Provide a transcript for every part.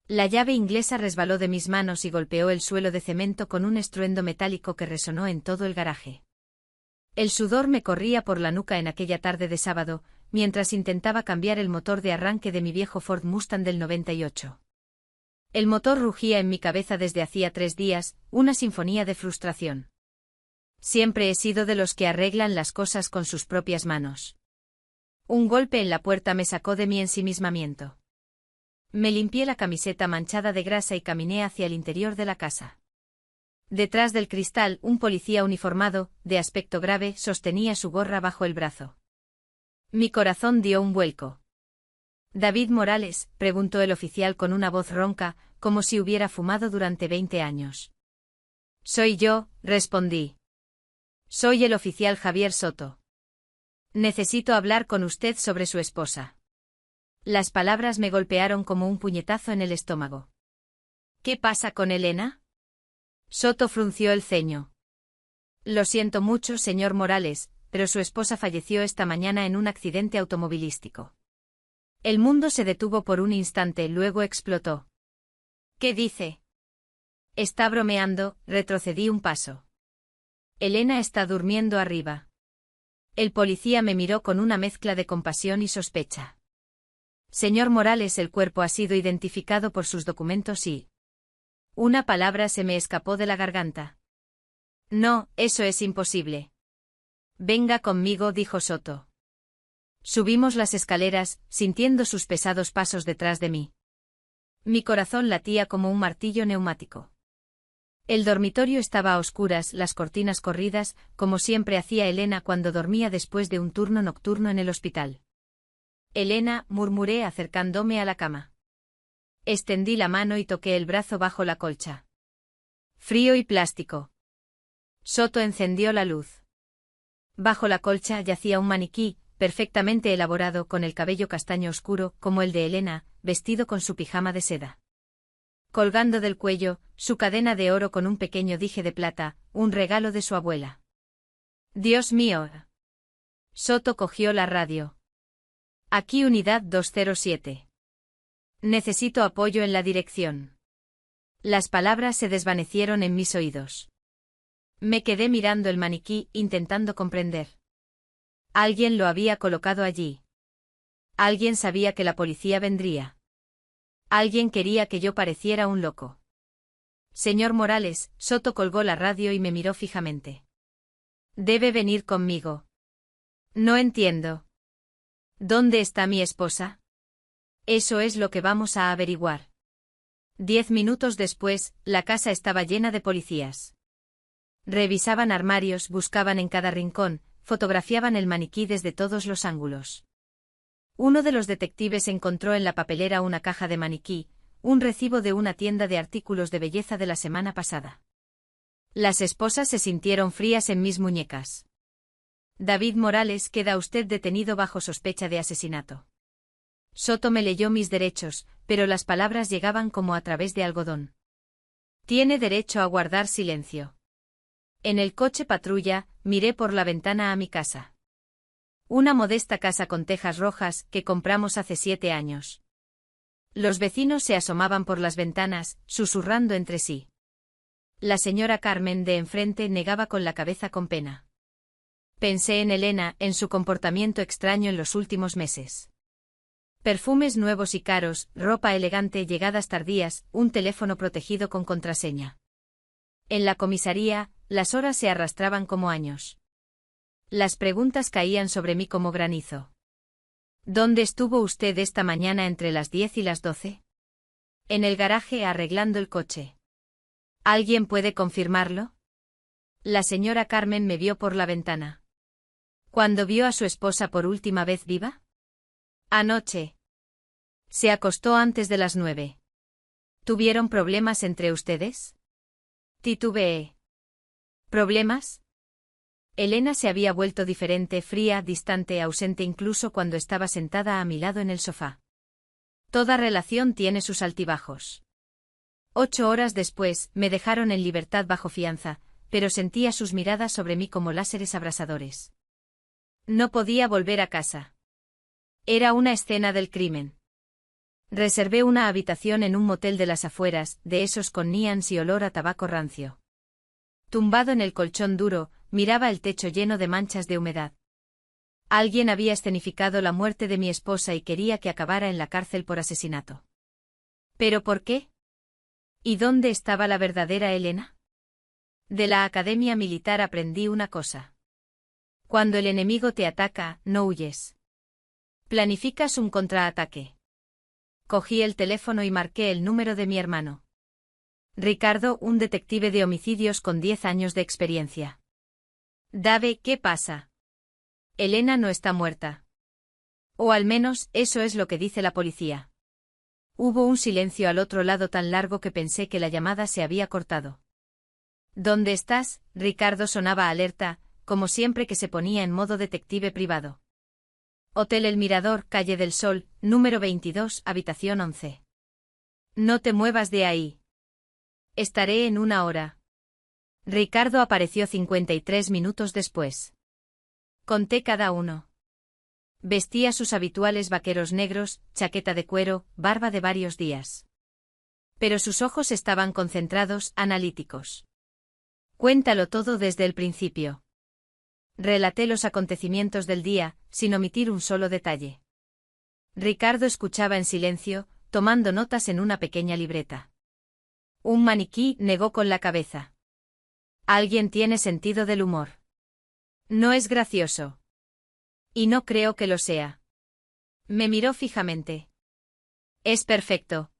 La llave inglesa resbaló de mis manos y golpeó el suelo de cemento con un estruendo metálico que resonó en todo el garaje. El sudor me corría por la nuca en aquella tarde de sábado, mientras intentaba cambiar el motor de arranque de mi viejo Ford Mustang del 98. El motor rugía en mi cabeza desde hacía 3 días, una sinfonía de frustración. Siempre he sido de los que arreglan las cosas con sus propias manos. Un golpe en la puerta me sacó de mi ensimismamiento. Me limpié la camiseta manchada de grasa y caminé hacia el interior de la casa. Detrás del cristal, un policía uniformado, de aspecto grave, sostenía su gorra bajo el brazo. Mi corazón dio un vuelco. «¿David Morales?», preguntó el oficial con una voz ronca, como si hubiera fumado durante 20 años. «Soy yo», respondí. «Soy el oficial Javier Soto. Necesito hablar con usted sobre su esposa». Las palabras me golpearon como un puñetazo en el estómago. «¿Qué pasa con Elena?». Soto frunció el ceño. «Lo siento mucho, señor Morales, pero su esposa falleció esta mañana en un accidente automovilístico». El mundo se detuvo por un instante, luego explotó. «¿Qué dice?». «Está bromeando», retrocedí un paso. «Elena está durmiendo arriba». El policía me miró con una mezcla de compasión y sospecha. «Señor Morales, el cuerpo ha sido identificado por sus documentos y…». Una palabra se me escapó de la garganta. «No, eso es imposible». «Venga conmigo», dijo Soto. Subimos las escaleras, sintiendo sus pesados pasos detrás de mí. Mi corazón latía como un martillo neumático. El dormitorio estaba a oscuras, las cortinas corridas, como siempre hacía Elena cuando dormía después de un turno nocturno en el hospital. «Elena», murmuré acercándome a la cama. Extendí la mano y toqué el brazo bajo la colcha. Frío y plástico. Soto encendió la luz. Bajo la colcha yacía un maniquí, perfectamente elaborado, con el cabello castaño oscuro, como el de Elena, vestido con su pijama de seda. Colgando del cuello, su cadena de oro con un pequeño dije de plata, un regalo de su abuela. «Dios mío». Soto cogió la radio. «Aquí unidad 207. Necesito apoyo en la dirección». Las palabras se desvanecieron en mis oídos. Me quedé mirando el maniquí, intentando comprender. Alguien lo había colocado allí. Alguien sabía que la policía vendría. Alguien quería que yo pareciera un loco. «Señor Morales», Soto colgó la radio y me miró fijamente. «Debe venir conmigo». «No entiendo». «¿Dónde está mi esposa?». «Eso es lo que vamos a averiguar». 10 minutos después, la casa estaba llena de policías. Revisaban armarios, buscaban en cada rincón, fotografiaban el maniquí desde todos los ángulos. Uno de los detectives encontró en la papelera una caja de maniquí, un recibo de una tienda de artículos de belleza de la semana pasada. Las esposas se sintieron frías en mis muñecas. «David Morales, queda usted detenido bajo sospecha de asesinato». Soto me leyó mis derechos, pero las palabras llegaban como a través de algodón. «Tiene derecho a guardar silencio». En el coche patrulla, miré por la ventana a mi casa. Una modesta casa con tejas rojas que compramos hace 7 años. Los vecinos se asomaban por las ventanas, susurrando entre sí. La señora Carmen de enfrente negaba con la cabeza con pena. Pensé en Elena, en su comportamiento extraño en los últimos meses. Perfumes nuevos y caros, ropa elegante, llegadas tardías, un teléfono protegido con contraseña. En la comisaría, las horas se arrastraban como años. Las preguntas caían sobre mí como granizo. «¿Dónde estuvo usted esta mañana entre las 10 y las 12? «En el garaje arreglando el coche». «¿Alguien puede confirmarlo?». La señora Carmen me vio por la ventana. «¿Cuándo vio a su esposa por última vez viva?». «Anoche». «Se acostó antes de las 9. ¿Tuvieron problemas entre ustedes?». Titubeé. «¿Problemas?». Elena se había vuelto diferente, fría, distante, ausente incluso cuando estaba sentada a mi lado en el sofá. Toda relación tiene sus altibajos. 8 horas después, me dejaron en libertad bajo fianza, pero sentía sus miradas sobre mí como láseres abrasadores. No podía volver a casa. Era una escena del crimen. Reservé una habitación en un motel de las afueras, de esos con neons y olor a tabaco rancio. Tumbado en el colchón duro, miraba el techo lleno de manchas de humedad. Alguien había escenificado la muerte de mi esposa y quería que acabara en la cárcel por asesinato. ¿Pero por qué? ¿Y dónde estaba la verdadera Elena? De la academia militar aprendí una cosa. Cuando el enemigo te ataca, no huyes. Planificas un contraataque. Cogí el teléfono y marqué el número de mi hermano. Ricardo, un detective de homicidios con 10 años de experiencia. Dave, ¿qué pasa? Elena no está muerta. O al menos, eso es lo que dice la policía. Hubo un silencio al otro lado tan largo que pensé que la llamada se había cortado. ¿Dónde estás? Ricardo sonaba alerta, como siempre que se ponía en modo detective privado. Hotel El Mirador, Calle del Sol, número 22, habitación 11. No te muevas de ahí. Estaré en 1 hora. Ricardo apareció 53 minutos después. Conté cada uno. Vestía sus habituales vaqueros negros, chaqueta de cuero, barba de varios días. Pero sus ojos estaban concentrados, analíticos. Cuéntalo todo desde el principio. Relaté los acontecimientos del día, sin omitir un solo detalle. Ricardo escuchaba en silencio, tomando notas en una pequeña libreta. Un maniquí, negó con la cabeza. Alguien tiene sentido del humor. No es gracioso. Y no creo que lo sea. Me miró fijamente. Es perfecto.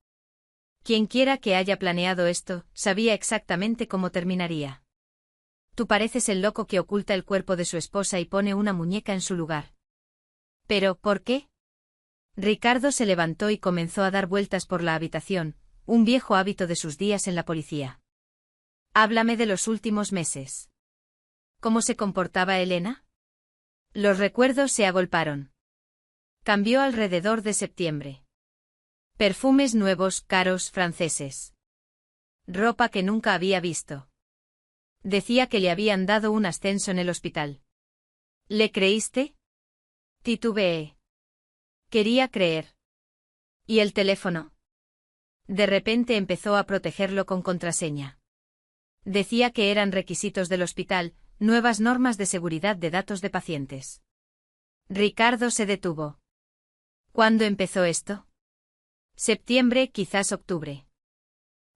Quienquiera que haya planeado esto, sabía exactamente cómo terminaría. Tú pareces el loco que oculta el cuerpo de su esposa y pone una muñeca en su lugar. ¿Pero por qué? Ricardo se levantó y comenzó a dar vueltas por la habitación, un viejo hábito de sus días en la policía. Háblame de los últimos meses. ¿Cómo se comportaba Elena? Los recuerdos se agolparon. Cambió alrededor de septiembre. Perfumes nuevos, caros, franceses. Ropa que nunca había visto. Decía que le habían dado un ascenso en el hospital. ¿Le creíste? Titubeé. Quería creer. ¿Y el teléfono? De repente empezó a protegerlo con contraseña. Decía que eran requisitos del hospital, nuevas normas de seguridad de datos de pacientes. Ricardo se detuvo. ¿Cuándo empezó esto? Septiembre, quizás octubre.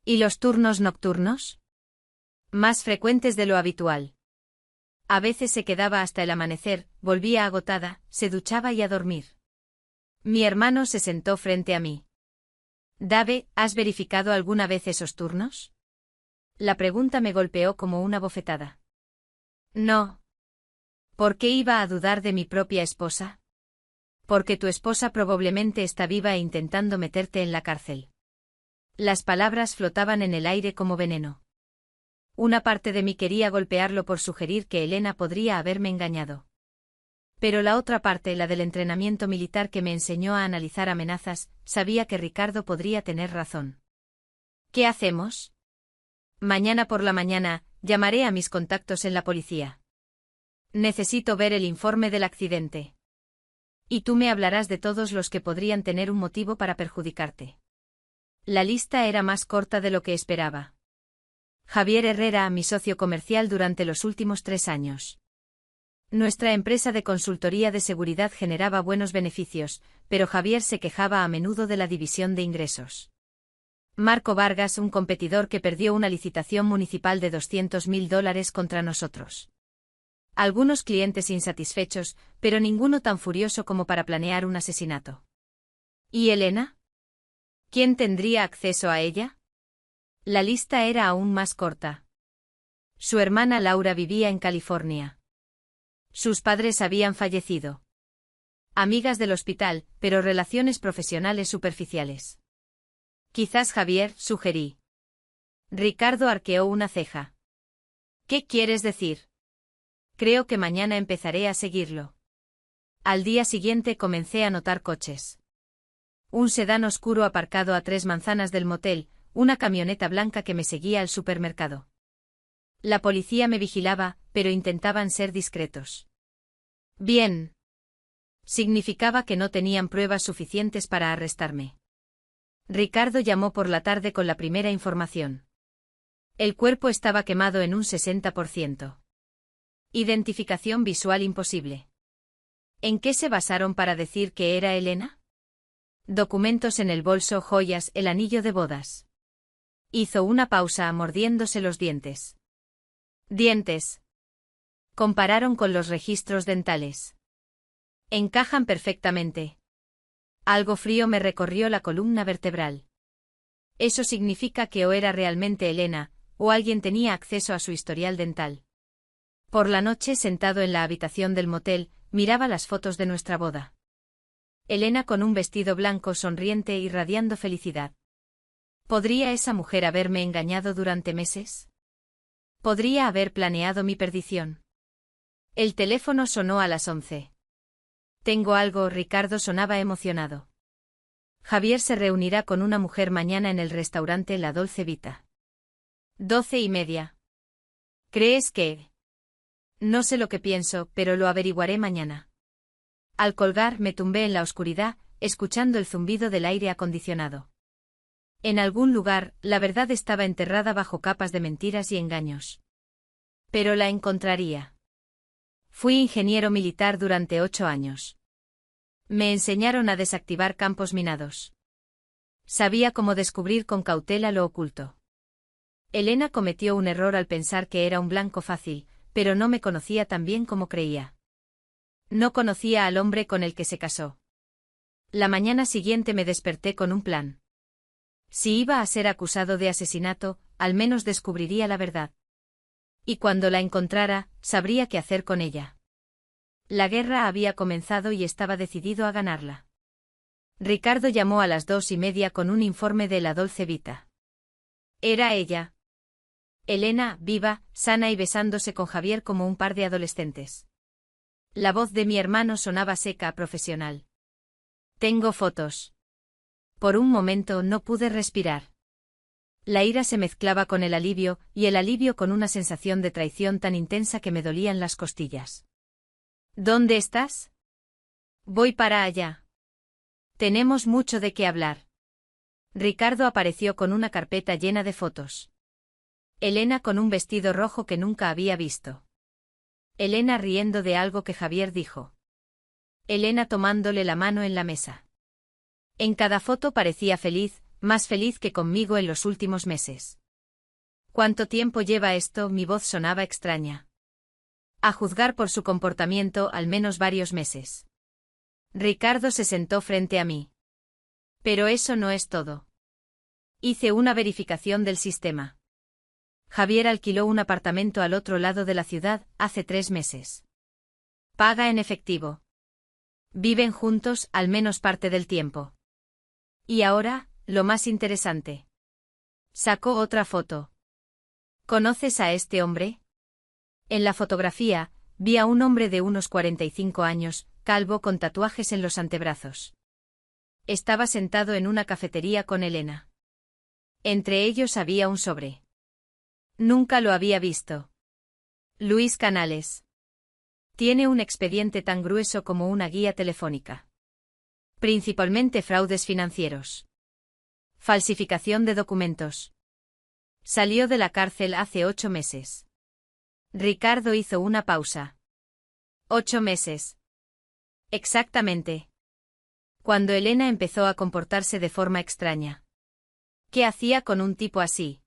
¿Y los turnos nocturnos? Más frecuentes de lo habitual. A veces se quedaba hasta el amanecer, volvía agotada, se duchaba y a dormir. Mi hermano se sentó frente a mí. Dave, ¿has verificado alguna vez esos turnos? La pregunta me golpeó como una bofetada. No. ¿Por qué iba a dudar de mi propia esposa? Porque tu esposa probablemente está viva e intentando meterte en la cárcel. Las palabras flotaban en el aire como veneno. Una parte de mí quería golpearlo por sugerir que Elena podría haberme engañado. Pero la otra parte, la del entrenamiento militar que me enseñó a analizar amenazas, sabía que Ricardo podría tener razón. ¿Qué hacemos? Mañana por la mañana, llamaré a mis contactos en la policía. Necesito ver el informe del accidente. Y tú me hablarás de todos los que podrían tener un motivo para perjudicarte. La lista era más corta de lo que esperaba. Javier Herrera, mi socio comercial durante los últimos 3 años. Nuestra empresa de consultoría de seguridad generaba buenos beneficios, pero Javier se quejaba a menudo de la división de ingresos. Marco Vargas, un competidor que perdió una licitación municipal de $200.000 contra nosotros. Algunos clientes insatisfechos, pero ninguno tan furioso como para planear un asesinato. ¿Y Elena? ¿Quién tendría acceso a ella? La lista era aún más corta. Su hermana Laura vivía en California. Sus padres habían fallecido. Amigas del hospital, pero relaciones profesionales superficiales. Quizás Javier, sugerí. Ricardo arqueó una ceja. ¿Qué quieres decir? Creo que mañana empezaré a seguirlo. Al día siguiente comencé a notar coches. Un sedán oscuro aparcado a 3 manzanas del motel, una camioneta blanca que me seguía al supermercado. La policía me vigilaba, pero intentaban ser discretos. Bien. Significaba que no tenían pruebas suficientes para arrestarme. Ricardo llamó por la tarde con la primera información. El cuerpo estaba quemado en un 60%. Identificación visual imposible. ¿En qué se basaron para decir que era Elena? Documentos en el bolso, joyas, el anillo de bodas. Hizo una pausa mordiéndose los dientes. Dientes. Compararon con los registros dentales. Encajan perfectamente. Algo frío me recorrió la columna vertebral. Eso significa que o era realmente Elena, o alguien tenía acceso a su historial dental. Por la noche, sentado en la habitación del motel, miraba las fotos de nuestra boda. Elena con un vestido blanco sonriente y radiando felicidad. ¿Podría esa mujer haberme engañado durante meses? ¿Podría haber planeado mi perdición? El teléfono sonó a las 11. Tengo algo, Ricardo sonaba emocionado. Javier se reunirá con una mujer mañana en el restaurante La Dolce Vita. 12:30. ¿Crees que? No sé lo que pienso, pero lo averiguaré mañana. Al colgar me tumbé en la oscuridad, escuchando el zumbido del aire acondicionado. En algún lugar, la verdad estaba enterrada bajo capas de mentiras y engaños. Pero la encontraría. Fui ingeniero militar durante 8 años. Me enseñaron a desactivar campos minados. Sabía cómo descubrir con cautela lo oculto. Elena cometió un error al pensar que era un blanco fácil, pero no me conocía tan bien como creía. No conocía al hombre con el que se casó. La mañana siguiente me desperté con un plan. Si iba a ser acusado de asesinato, al menos descubriría la verdad. Y cuando la encontrara, sabría qué hacer con ella. La guerra había comenzado y estaba decidido a ganarla. Ricardo llamó a las 2:30 con un informe de La Dolce Vita. Era ella. Elena, viva, sana y besándose con Javier como un par de adolescentes. La voz de mi hermano sonaba seca, profesional. Tengo fotos. Por un momento no pude respirar. La ira se mezclaba con el alivio, y el alivio con una sensación de traición tan intensa que me dolían las costillas. ¿Dónde estás? Voy para allá. Tenemos mucho de qué hablar. Ricardo apareció con una carpeta llena de fotos. Elena con un vestido rojo que nunca había visto. Elena riendo de algo que Javier dijo. Elena tomándole la mano en la mesa. En cada foto parecía feliz, más feliz que conmigo en los últimos meses. ¿Cuánto tiempo lleva esto? Mi voz sonaba extraña. A juzgar por su comportamiento, al menos varios meses. Ricardo se sentó frente a mí. Pero eso no es todo. Hice una verificación del sistema. Javier alquiló un apartamento al otro lado de la ciudad hace 3 meses. Paga en efectivo. Viven juntos al menos parte del tiempo. Y ahora, lo más interesante. Sacó otra foto. ¿Conoces a este hombre? En la fotografía, vi a un hombre de unos 45 años, calvo con tatuajes en los antebrazos. Estaba sentado en una cafetería con Elena. Entre ellos había un sobre. Nunca lo había visto. Luis Canales. Tiene un expediente tan grueso como una guía telefónica. Principalmente fraudes financieros. Falsificación de documentos. Salió de la cárcel hace 8 meses. Ricardo hizo una pausa. 8 meses. Exactamente. Cuando Elena empezó a comportarse de forma extraña. ¿Qué hacía con un tipo así?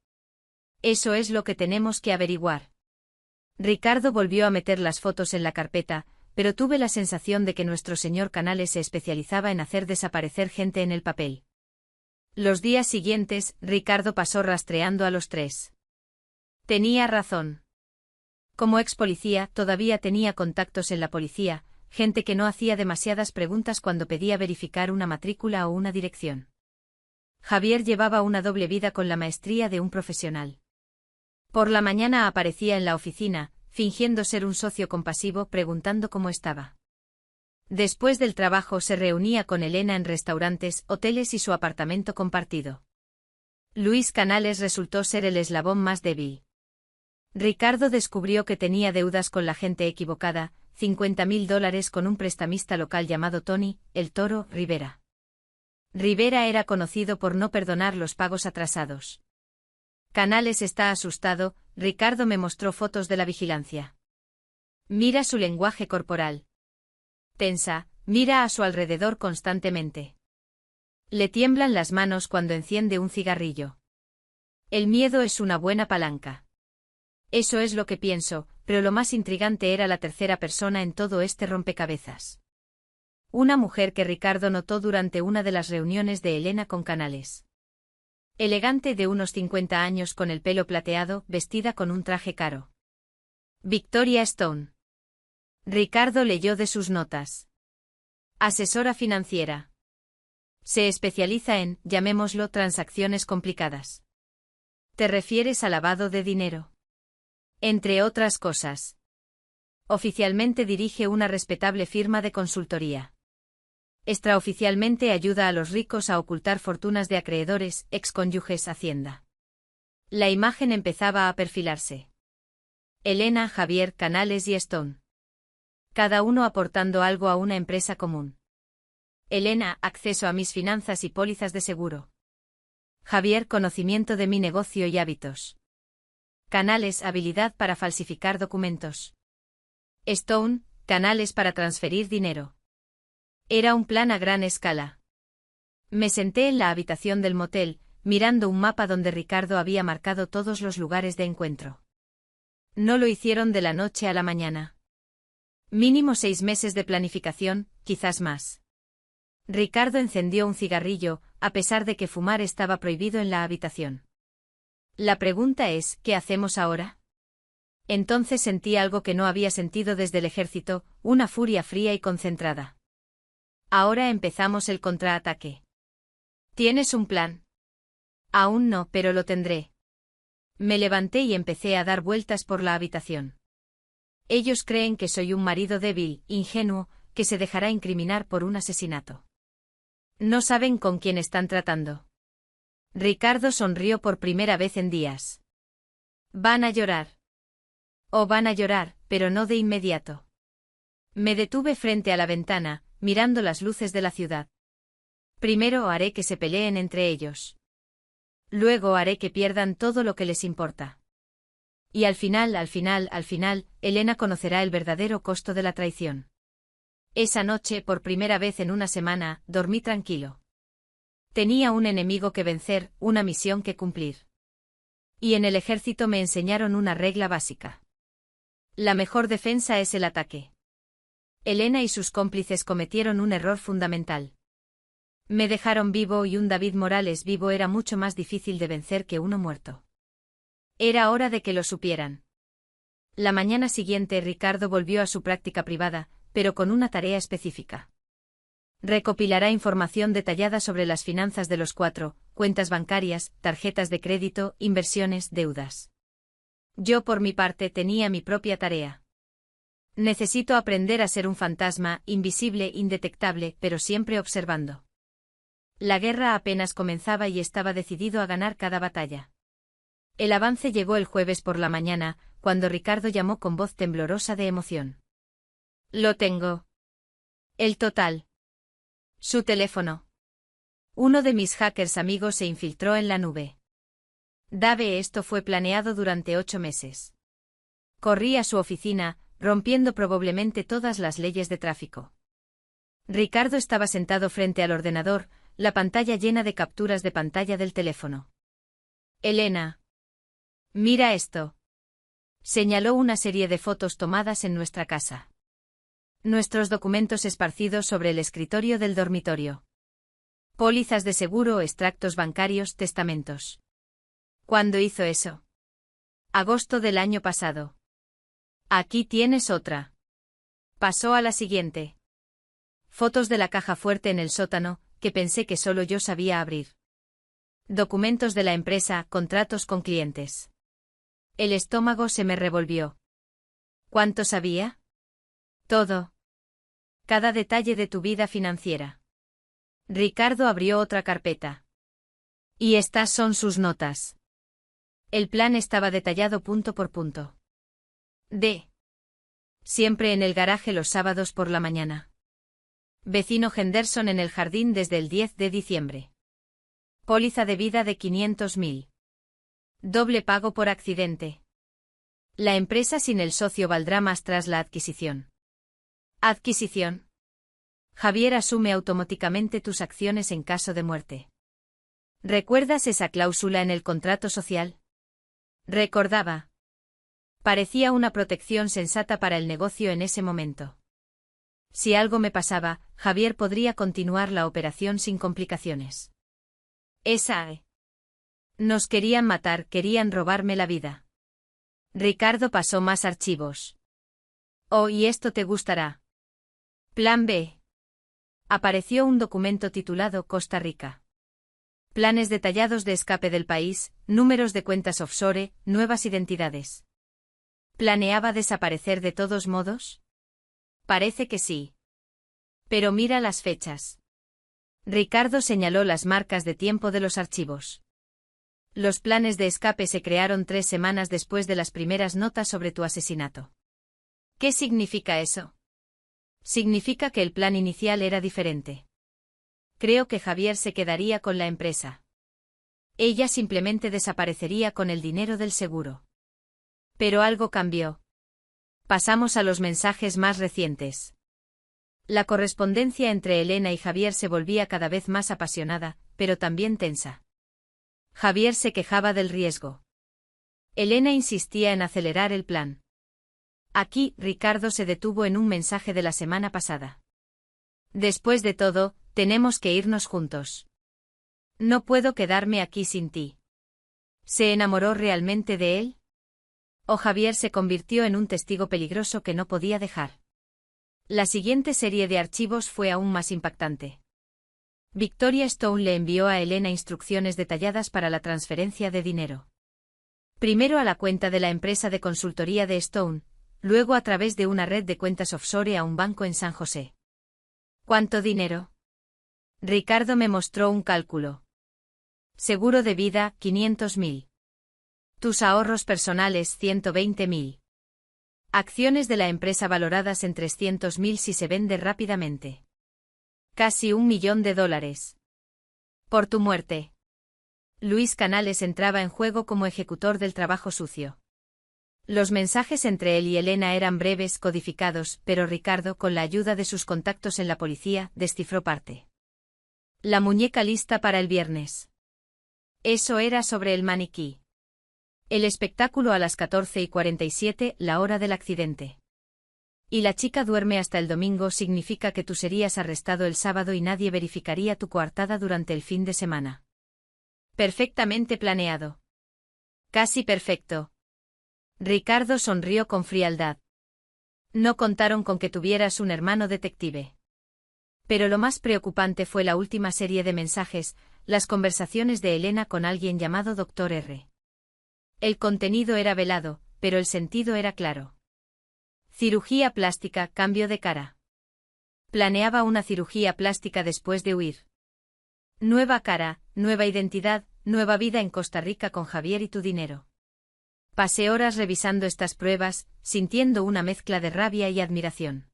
Eso es lo que tenemos que averiguar. Ricardo volvió a meter las fotos en la carpeta, pero tuve la sensación de que nuestro señor Canales se especializaba en hacer desaparecer gente en el papel. Los días siguientes, Ricardo pasó rastreando a los 3. Tenía razón. Como ex policía, todavía tenía contactos en la policía, gente que no hacía demasiadas preguntas cuando pedía verificar una matrícula o una dirección. Javier llevaba una doble vida con la maestría de un profesional. Por la mañana aparecía en la oficina, fingiendo ser un socio compasivo, preguntando cómo estaba. Después del trabajo se reunía con Elena en restaurantes, hoteles y su apartamento compartido. Luis Canales resultó ser el eslabón más débil. Ricardo descubrió que tenía deudas con la gente equivocada, $50.000 con un prestamista local llamado Tony, el Toro, Rivera. Rivera era conocido por no perdonar los pagos atrasados. Canales está asustado, Ricardo me mostró fotos de la vigilancia. Mira su lenguaje corporal. Tensa, mira a su alrededor constantemente. Le tiemblan las manos cuando enciende un cigarrillo. El miedo es una buena palanca. Eso es lo que pienso, pero lo más intrigante era la tercera persona en todo este rompecabezas. Una mujer que Ricardo notó durante una de las reuniones de Elena con Canales. Elegante de unos 50 años con el pelo plateado, vestida con un traje caro. Victoria Stone. Ricardo leyó de sus notas. Asesora financiera. Se especializa en, llamémoslo, transacciones complicadas. ¿Te refieres a lavado de dinero? Entre otras cosas. Oficialmente dirige una respetable firma de consultoría. Extraoficialmente ayuda a los ricos a ocultar fortunas de acreedores, excónyuges, Hacienda. La imagen empezaba a perfilarse. Elena, Javier, Canales y Stone. Cada uno aportando algo a una empresa común. Elena, acceso a mis finanzas y pólizas de seguro. Javier, conocimiento de mi negocio y hábitos. Canales, habilidad para falsificar documentos. Stone, canales para transferir dinero. Era un plan a gran escala. Me senté en la habitación del motel, mirando un mapa donde Ricardo había marcado todos los lugares de encuentro. No lo hicieron de la noche a la mañana. Mínimo 6 meses de planificación, quizás más. Ricardo encendió un cigarrillo, a pesar de que fumar estaba prohibido en la habitación. La pregunta es, ¿qué hacemos ahora? Entonces sentí algo que no había sentido desde el ejército, una furia fría y concentrada. Ahora empezamos el contraataque. ¿Tienes un plan? Aún no, pero lo tendré. Me levanté y empecé a dar vueltas por la habitación. Ellos creen que soy un marido débil, ingenuo, que se dejará incriminar por un asesinato. No saben con quién están tratando. Ricardo sonrió por primera vez en días. Van a llorar. O van a llorar, pero no de inmediato. Me detuve frente a la ventana, mirando las luces de la ciudad. Primero haré que se peleen entre ellos. Luego haré que pierdan todo lo que les importa. Y al final, Elena conocerá el verdadero costo de la traición. Esa noche, por primera vez en una semana, dormí tranquilo. Tenía un enemigo que vencer, una misión que cumplir. Y en el ejército me enseñaron una regla básica. La mejor defensa es el ataque. Elena y sus cómplices cometieron un error fundamental. Me dejaron vivo y un David Morales vivo era mucho más difícil de vencer que uno muerto. Era hora de que lo supieran. La mañana siguiente Ricardo volvió a su práctica privada, pero con una tarea específica. Recopilará información detallada sobre las finanzas de los 4, cuentas bancarias, tarjetas de crédito, inversiones, deudas. Yo por mi parte tenía mi propia tarea. Necesito aprender a ser un fantasma, invisible, indetectable, pero siempre observando. La guerra apenas comenzaba y estaba decidido a ganar cada batalla. El avance llegó el jueves por la mañana, cuando Ricardo llamó con voz temblorosa de emoción. Lo tengo. El total. Su teléfono. Uno de mis hackers amigos se infiltró en la nube. Dave, esto fue planeado durante 8 meses. Corrí a su oficina, rompiendo probablemente todas las leyes de tráfico. Ricardo estaba sentado frente al ordenador, la pantalla llena de capturas de pantalla del teléfono. Elena. Mira esto. Señaló una serie de fotos tomadas en nuestra casa. Nuestros documentos esparcidos sobre el escritorio del dormitorio. Pólizas de seguro, extractos bancarios, testamentos. ¿Cuándo hizo eso? Agosto del año pasado. Aquí tienes otra. Pasó a la siguiente. Fotos de la caja fuerte en el sótano, que pensé que solo yo sabía abrir. Documentos de la empresa, contratos con clientes. El estómago se me revolvió. ¿Cuánto sabía? Todo. Cada detalle de tu vida financiera. Ricardo abrió otra carpeta. Y estas son sus notas. El plan estaba detallado punto por punto. D. Siempre en el garaje los sábados por la mañana. Vecino Henderson en el jardín desde el 10 de diciembre. Póliza de vida de 500.000. Doble pago por accidente. La empresa sin el socio valdrá más tras la adquisición. Adquisición. Javier asume automáticamente tus acciones en caso de muerte. ¿Recuerdas esa cláusula en el contrato social? Recordaba. Parecía una protección sensata para el negocio en ese momento. Si algo me pasaba, Javier podría continuar la operación sin complicaciones. Nos querían matar, querían robarme la vida. Ricardo pasó más archivos. Oh, y esto te gustará. Plan B. Apareció un documento titulado Costa Rica. Planes detallados de escape del país, números de cuentas offshore, nuevas identidades. ¿Planeaba desaparecer de todos modos? Parece que sí. Pero mira las fechas. Ricardo señaló las marcas de tiempo de los archivos. Los planes de escape se crearon 3 semanas después de las primeras notas sobre tu asesinato. ¿Qué significa eso? Significa que el plan inicial era diferente. Creo que Javier se quedaría con la empresa. Ella simplemente desaparecería con el dinero del seguro. Pero algo cambió. Pasamos a los mensajes más recientes. La correspondencia entre Elena y Javier se volvía cada vez más apasionada, pero también tensa. Javier se quejaba del riesgo. Elena insistía en acelerar el plan. Aquí, Ricardo se detuvo en un mensaje de la semana pasada. Después de todo, tenemos que irnos juntos. No puedo quedarme aquí sin ti. ¿Se enamoró realmente de él? ¿O Javier se convirtió en un testigo peligroso que no podía dejar? La siguiente serie de archivos fue aún más impactante. Victoria Stone le envió a Elena instrucciones detalladas para la transferencia de dinero. Primero a la cuenta de la empresa de consultoría de Stone, luego a través de una red de cuentas offshore a un banco en San José. ¿Cuánto dinero? Ricardo me mostró un cálculo. Seguro de vida, 500.000. Tus ahorros personales, 120.000. Acciones de la empresa valoradas en 300.000 si se vende rápidamente. Casi $1.000.000. Por tu muerte. Luis Canales entraba en juego como ejecutor del trabajo sucio. Los mensajes entre él y Elena eran breves, codificados, pero Ricardo, con la ayuda de sus contactos en la policía, descifró parte. La muñeca lista para el viernes. Eso era sobre el maniquí. El espectáculo a las 14:47, la hora del accidente. Y la chica duerme hasta el domingo significa que tú serías arrestado el sábado y nadie verificaría tu coartada durante el fin de semana. Perfectamente planeado. Casi perfecto. Ricardo sonrió con frialdad. No contaron con que tuvieras un hermano detective. Pero lo más preocupante fue la última serie de mensajes, las conversaciones de Elena con alguien llamado Dr. R. El contenido era velado, pero el sentido era claro. Cirugía plástica, cambio de cara. Planeaba una cirugía plástica después de huir. Nueva cara, nueva identidad, nueva vida en Costa Rica con Javier y tu dinero. Pasé horas revisando estas pruebas, sintiendo una mezcla de rabia y admiración.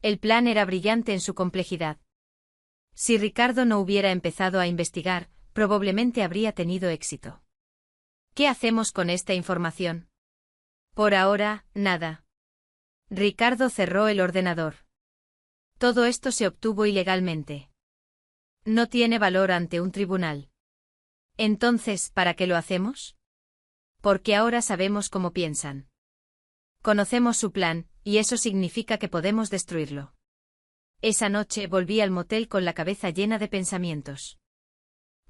El plan era brillante en su complejidad. Si Ricardo no hubiera empezado a investigar, probablemente habría tenido éxito. ¿Qué hacemos con esta información? Por ahora, nada. Ricardo cerró el ordenador. Todo esto se obtuvo ilegalmente. No tiene valor ante un tribunal. Entonces, ¿para qué lo hacemos? Porque ahora sabemos cómo piensan. Conocemos su plan, y eso significa que podemos destruirlo. Esa noche volví al motel con la cabeza llena de pensamientos.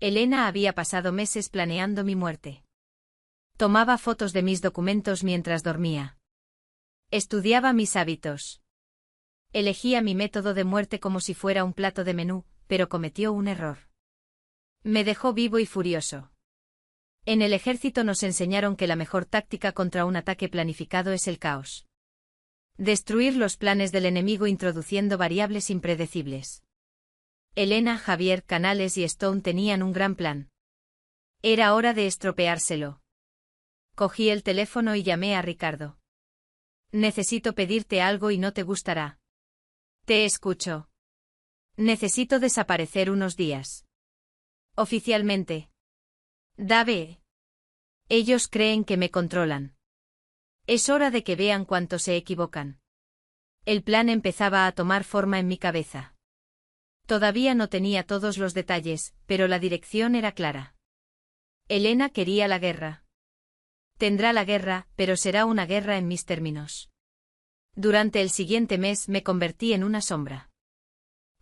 Elena había pasado meses planeando mi muerte. Tomaba fotos de mis documentos mientras dormía. Estudiaba mis hábitos. Elegía mi método de muerte como si fuera un plato de menú, pero cometió un error. Me dejó vivo y furioso. En el ejército nos enseñaron que la mejor táctica contra un ataque planificado es el caos. Destruir los planes del enemigo introduciendo variables impredecibles. Elena, Javier, Canales y Stone tenían un gran plan. Era hora de estropeárselo. Cogí el teléfono y llamé a Ricardo. Necesito pedirte algo y no te gustará. Te escucho. Necesito desaparecer unos días. Oficialmente. Dave. Ellos creen que me controlan. Es hora de que vean cuánto se equivocan. El plan empezaba a tomar forma en mi cabeza. Todavía no tenía todos los detalles, pero la dirección era clara. Elena quería la guerra. Tendrá la guerra, pero será una guerra en mis términos. Durante el siguiente mes me convertí en una sombra.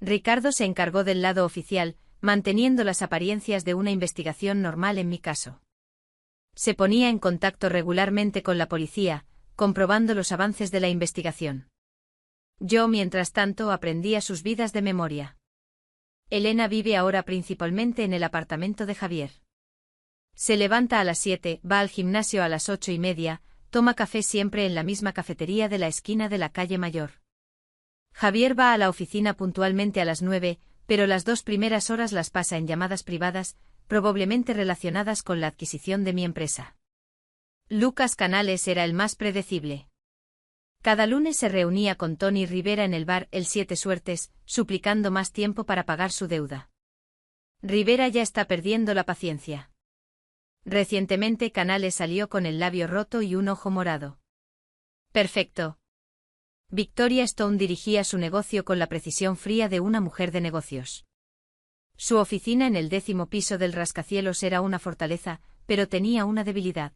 Ricardo se encargó del lado oficial, manteniendo las apariencias de una investigación normal en mi caso. Se ponía en contacto regularmente con la policía, comprobando los avances de la investigación. Yo, mientras tanto, aprendía sus vidas de memoria. Elena vive ahora principalmente en el apartamento de Javier. Se levanta a las 7, va al gimnasio a las 8:30, toma café siempre en la misma cafetería de la esquina de la calle Mayor. Javier va a la oficina puntualmente a las 9, pero las 2 primeras horas las pasa en llamadas privadas, probablemente relacionadas con la adquisición de mi empresa. Lucas Canales era el más predecible. Cada lunes se reunía con Tony Rivera en el bar El Siete Suertes, suplicando más tiempo para pagar su deuda. Rivera ya está perdiendo la paciencia. Recientemente Canales salió con el labio roto y un ojo morado. Perfecto. Victoria Stone dirigía su negocio con la precisión fría de una mujer de negocios. Su oficina en el 10º piso del rascacielos era una fortaleza, pero tenía una debilidad.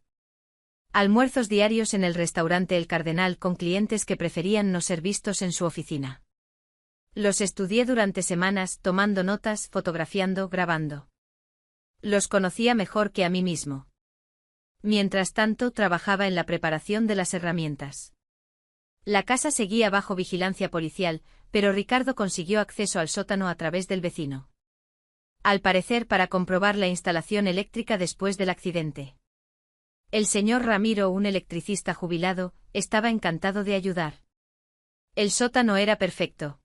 Almuerzos diarios en el restaurante El Cardenal con clientes que preferían no ser vistos en su oficina. Los estudié durante semanas, tomando notas, fotografiando, grabando. Los conocía mejor que a mí mismo. Mientras tanto, trabajaba en la preparación de las herramientas. La casa seguía bajo vigilancia policial, pero Ricardo consiguió acceso al sótano a través del vecino. Al parecer para comprobar la instalación eléctrica después del accidente. El señor Ramiro, un electricista jubilado, estaba encantado de ayudar. El sótano era perfecto.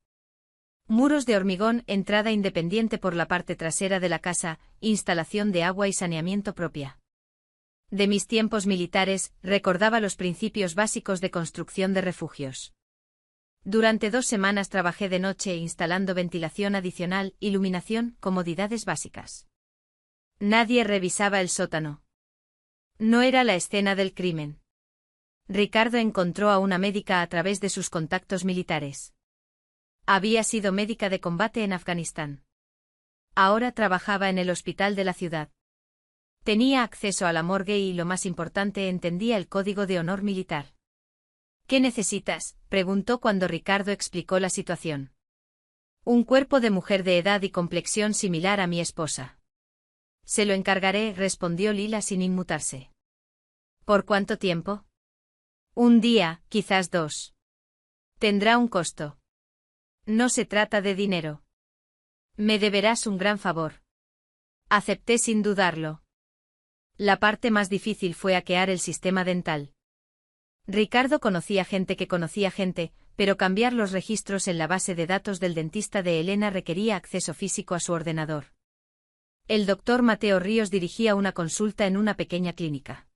Muros de hormigón, entrada independiente por la parte trasera de la casa, instalación de agua y saneamiento propia. De mis tiempos militares, recordaba los principios básicos de construcción de refugios. Durante 2 semanas trabajé de noche instalando ventilación adicional, iluminación, comodidades básicas. Nadie revisaba el sótano. No era la escena del crimen. Ricardo encontró a una médica a través de sus contactos militares. Había sido médica de combate en Afganistán. Ahora trabajaba en el hospital de la ciudad. Tenía acceso a la morgue y, lo más importante, entendía el código de honor militar. ¿Qué necesitas?, preguntó cuando Ricardo explicó la situación. Un cuerpo de mujer de edad y complexión similar a mi esposa. Se lo encargaré, respondió Lila sin inmutarse. ¿Por cuánto tiempo? 1 día, quizás 2. Tendrá un costo. No se trata de dinero. Me deberás un gran favor. Acepté sin dudarlo. La parte más difícil fue hackear el sistema dental. Ricardo conocía gente que conocía gente, pero cambiar los registros en la base de datos del dentista de Elena requería acceso físico a su ordenador. El doctor Mateo Ríos dirigía una consulta en una pequeña clínica.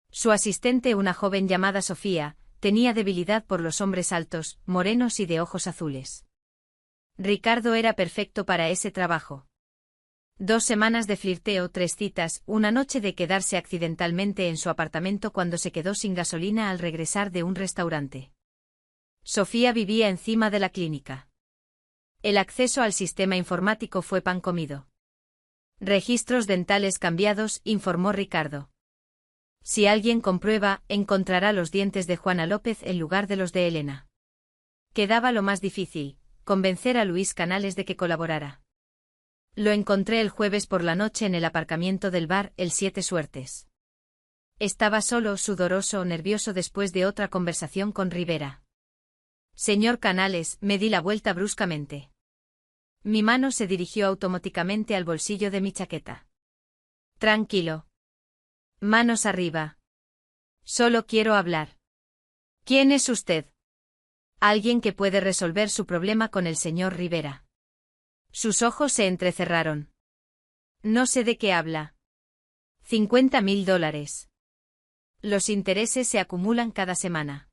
Su asistente, una joven llamada Sofía, tenía debilidad por los hombres altos, morenos y de ojos azules. Ricardo era perfecto para ese trabajo. 2 semanas de flirteo, 3 citas, una noche de quedarse accidentalmente en su apartamento cuando se quedó sin gasolina al regresar de un restaurante. Sofía vivía encima de la clínica. El acceso al sistema informático fue pan comido. Registros dentales cambiados, informó Ricardo. Si alguien comprueba, encontrará los dientes de Juana López en lugar de los de Elena. Quedaba lo más difícil, convencer a Luis Canales de que colaborara. Lo encontré el jueves por la noche en el aparcamiento del bar El Siete Suertes. Estaba solo, sudoroso, nervioso después de otra conversación con Rivera. Señor Canales, me di la vuelta bruscamente. Mi mano se dirigió automáticamente al bolsillo de mi chaqueta. Tranquilo. Manos arriba. Solo quiero hablar. ¿Quién es usted? Alguien que puede resolver su problema con el señor Rivera. Sus ojos se entrecerraron. No sé de qué habla. $50.000. Los intereses se acumulan cada semana.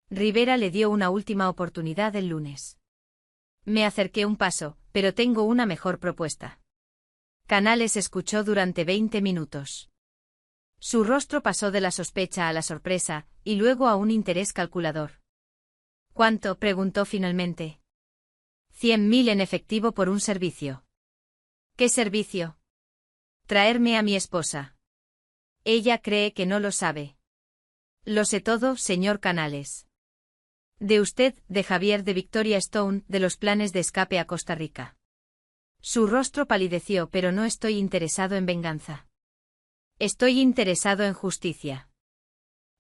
Rivera le dio una última oportunidad el lunes. Me acerqué un paso, pero tengo una mejor propuesta. Canales escuchó durante 20 minutos. Su rostro pasó de la sospecha a la sorpresa, y luego a un interés calculador. ¿Cuánto?, preguntó finalmente. 100.000 en efectivo por un servicio. ¿Qué servicio? Traerme a mi esposa. Ella cree que no lo sabe. Lo sé todo, señor Canales. De usted, de Javier de Victoria Stone, de los planes de escape a Costa Rica. Su rostro palideció, pero no estoy interesado en venganza. Estoy interesado en justicia.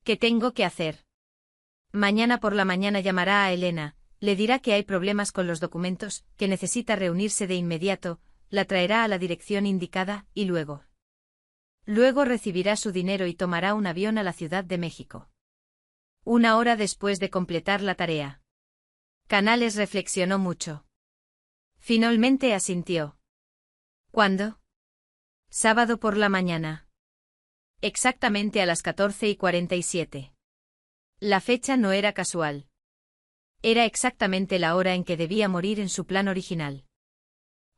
¿Qué tengo que hacer? Mañana por la mañana llamará a Elena, le dirá que hay problemas con los documentos, que necesita reunirse de inmediato, la traerá a la dirección indicada, y luego recibirá su dinero y tomará un avión a la Ciudad de México. 1 hora después de completar la tarea. Canales reflexionó mucho. Finalmente asintió. ¿Cuándo? Sábado por la mañana. Exactamente a las 14:47. La fecha no era casual. Era exactamente la hora en que debía morir en su plan original.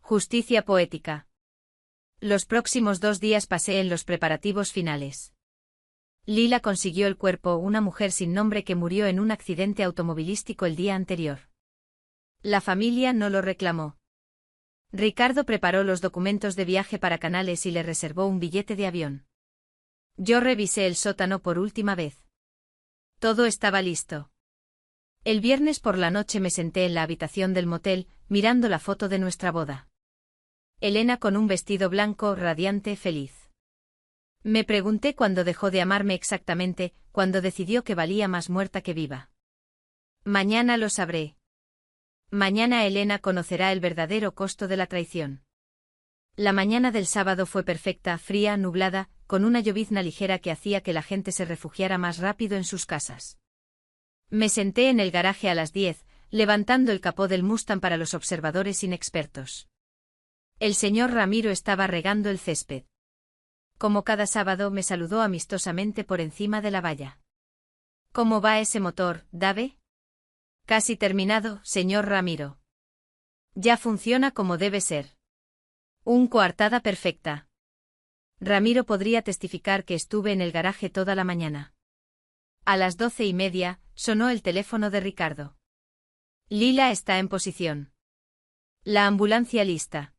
Justicia poética. Los próximos 2 días pasé en los preparativos finales. Lila consiguió el cuerpo, una mujer sin nombre que murió en un accidente automovilístico el día anterior. La familia no lo reclamó. Ricardo preparó los documentos de viaje para Canales y le reservó un billete de avión. Yo revisé el sótano por última vez. Todo estaba listo. El viernes por la noche me senté en la habitación del motel, mirando la foto de nuestra boda. Elena con un vestido blanco, radiante, feliz. Me pregunté cuándo dejó de amarme exactamente, cuándo decidió que valía más muerta que viva. Mañana lo sabré. Mañana Elena conocerá el verdadero costo de la traición. La mañana del sábado fue perfecta, fría, nublada, con una llovizna ligera que hacía que la gente se refugiara más rápido en sus casas. Me senté en el garaje a las 10, levantando el capó del Mustang para los observadores inexpertos. El señor Ramiro estaba regando el césped. Como cada sábado me saludó amistosamente por encima de la valla. ¿Cómo va ese motor, Dave? Casi terminado, señor Ramiro. Ya funciona como debe ser. Un coartada perfecta. Ramiro podría testificar que estuve en el garaje toda la mañana. A las 12:30, sonó el teléfono de Ricardo. Lila está en posición. La ambulancia lista.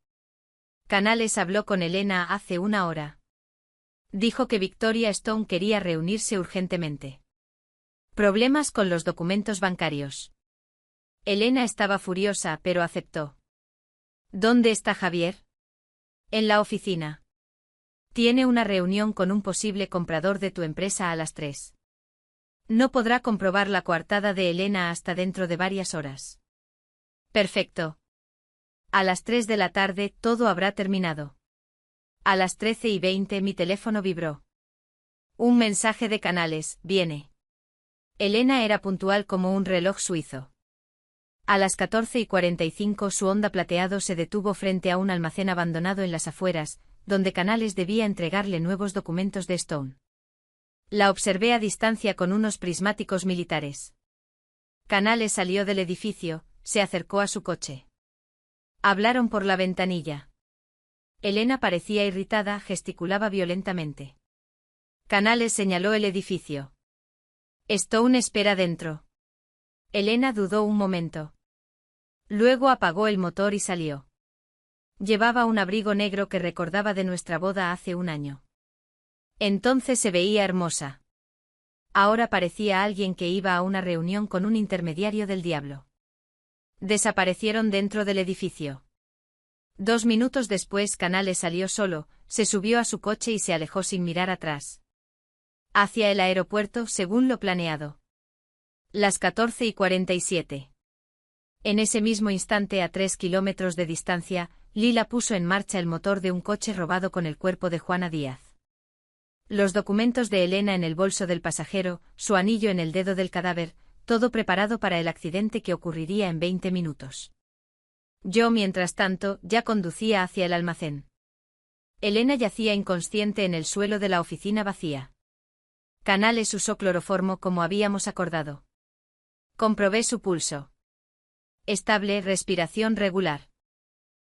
Canales habló con Elena hace 1 hora. Dijo que Victoria Stone quería reunirse urgentemente. Problemas con los documentos bancarios. Elena estaba furiosa, pero aceptó. ¿Dónde está Javier? En la oficina. Tiene una reunión con un posible comprador de tu empresa a las 3. No podrá comprobar la coartada de Elena hasta dentro de varias horas. Perfecto. A las 3 de la tarde todo habrá terminado. A las 13:20 mi teléfono vibró. Un mensaje de Canales, viene. Elena era puntual como un reloj suizo. A las 14:45 su Honda plateado se detuvo frente a un almacén abandonado en las afueras, donde Canales debía entregarle nuevos documentos de Stone. La observé a distancia con unos prismáticos militares. Canales salió del edificio, se acercó a su coche. Hablaron por la ventanilla. Elena parecía irritada, gesticulaba violentamente. Canales señaló el edificio. Stone espera dentro. Elena dudó un momento. Luego apagó el motor y salió. Llevaba un abrigo negro que recordaba de nuestra boda hace 1 año. Entonces se veía hermosa. Ahora parecía alguien que iba a una reunión con un intermediario del diablo. Desaparecieron dentro del edificio. 2 minutos después Canales salió solo, se subió a su coche y se alejó sin mirar atrás. Hacia el aeropuerto según lo planeado. Las 14:47. En ese mismo instante, a 3 kilómetros de distancia, Lila puso en marcha el motor de un coche robado con el cuerpo de Juana Díaz. Los documentos de Elena en el bolso del pasajero, su anillo en el dedo del cadáver, todo preparado para el accidente que ocurriría en 20 minutos. Yo, mientras tanto, ya conducía hacia el almacén. Elena yacía inconsciente en el suelo de la oficina vacía. Canales usó cloroformo como habíamos acordado. Comprobé su pulso. Estable, respiración regular.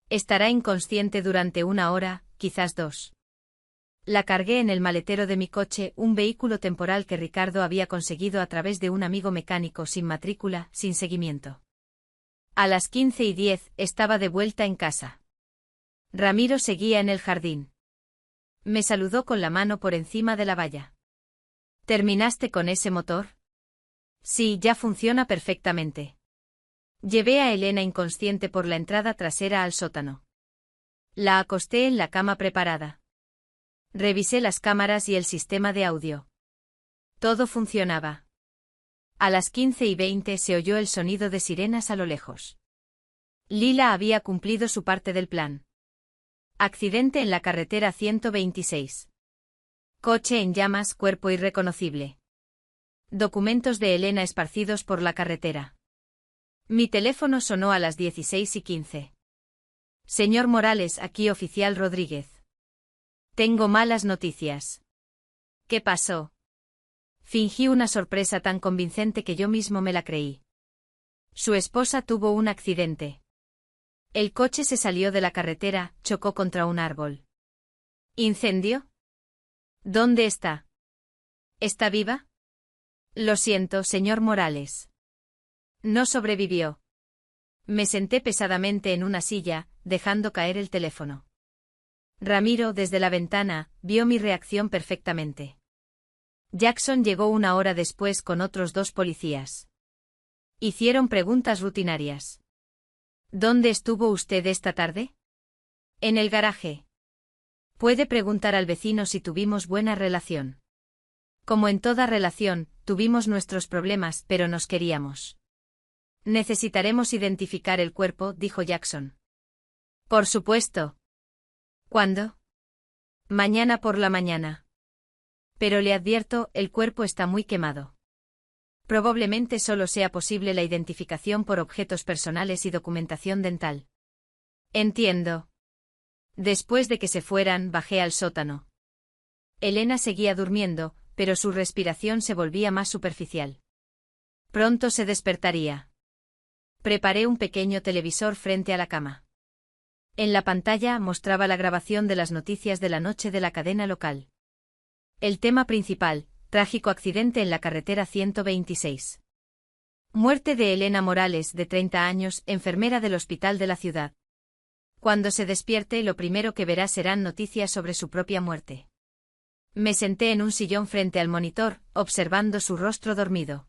Estará inconsciente durante 1 hora, quizás 2. La cargué en el maletero de mi coche, un vehículo temporal que Ricardo había conseguido a través de un amigo mecánico sin matrícula, sin seguimiento. A las 15:10 estaba de vuelta en casa. Ramiro seguía en el jardín. Me saludó con la mano por encima de la valla. ¿Terminaste con ese motor? Sí, ya funciona perfectamente. Llevé a Elena inconsciente por la entrada trasera al sótano. La acosté en la cama preparada. Revisé las cámaras y el sistema de audio. Todo funcionaba. A las 15:20 se oyó el sonido de sirenas a lo lejos. Lila había cumplido su parte del plan. Accidente en la carretera 126. Coche en llamas, cuerpo irreconocible. Documentos de Elena esparcidos por la carretera. Mi teléfono sonó a las 16:15. Señor Morales, aquí oficial Rodríguez. Tengo malas noticias. ¿Qué pasó? Fingí una sorpresa tan convincente que yo mismo me la creí. Su esposa tuvo un accidente. El coche se salió de la carretera, chocó contra un árbol. ¿Incendio? ¿Dónde está? ¿Está viva? Lo siento, señor Morales. No sobrevivió. Me senté pesadamente en una silla, dejando caer el teléfono. Ramiro, desde la ventana, vio mi reacción perfectamente. Jackson llegó 1 hora después con otros 2 policías. Hicieron preguntas rutinarias. ¿Dónde estuvo usted esta tarde? En el garaje. Puede preguntar al vecino si tuvimos buena relación. Como en toda relación, tuvimos nuestros problemas, pero nos queríamos. Necesitaremos identificar el cuerpo, dijo Jackson. Por supuesto. ¿Cuándo? Mañana por la mañana. Pero le advierto, el cuerpo está muy quemado. Probablemente solo sea posible la identificación por objetos personales y documentación dental. Entiendo. Después de que se fueran, bajé al sótano. Elena seguía durmiendo, pero su respiración se volvía más superficial. Pronto se despertaría. Preparé un pequeño televisor frente a la cama. En la pantalla mostraba la grabación de las noticias de la noche de la cadena local. El tema principal: trágico accidente en la carretera 126. Muerte de Elena Morales, de 30 años, enfermera del hospital de la ciudad. Cuando se despierte, lo primero que verá serán noticias sobre su propia muerte. Me senté en un sillón frente al monitor, observando su rostro dormido.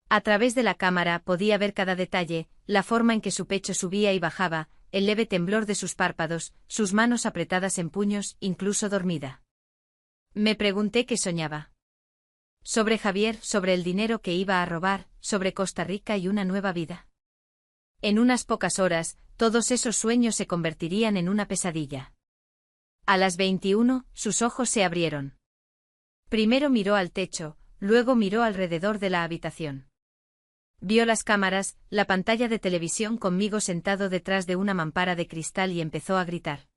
A través de la cámara podía ver cada detalle, la forma en que su pecho subía y bajaba, el leve temblor de sus párpados, sus manos apretadas en puños, incluso dormida. Me pregunté qué soñaba. Sobre Javier, sobre el dinero que iba a robar, sobre Costa Rica y una nueva vida. En unas pocas horas, todos esos sueños se convertirían en una pesadilla. A las 21, sus ojos se abrieron. Primero miró al techo, luego miró alrededor de la habitación. Vio las cámaras, la pantalla de televisión conmigo sentado detrás de una mampara de cristal y empezó a gritar.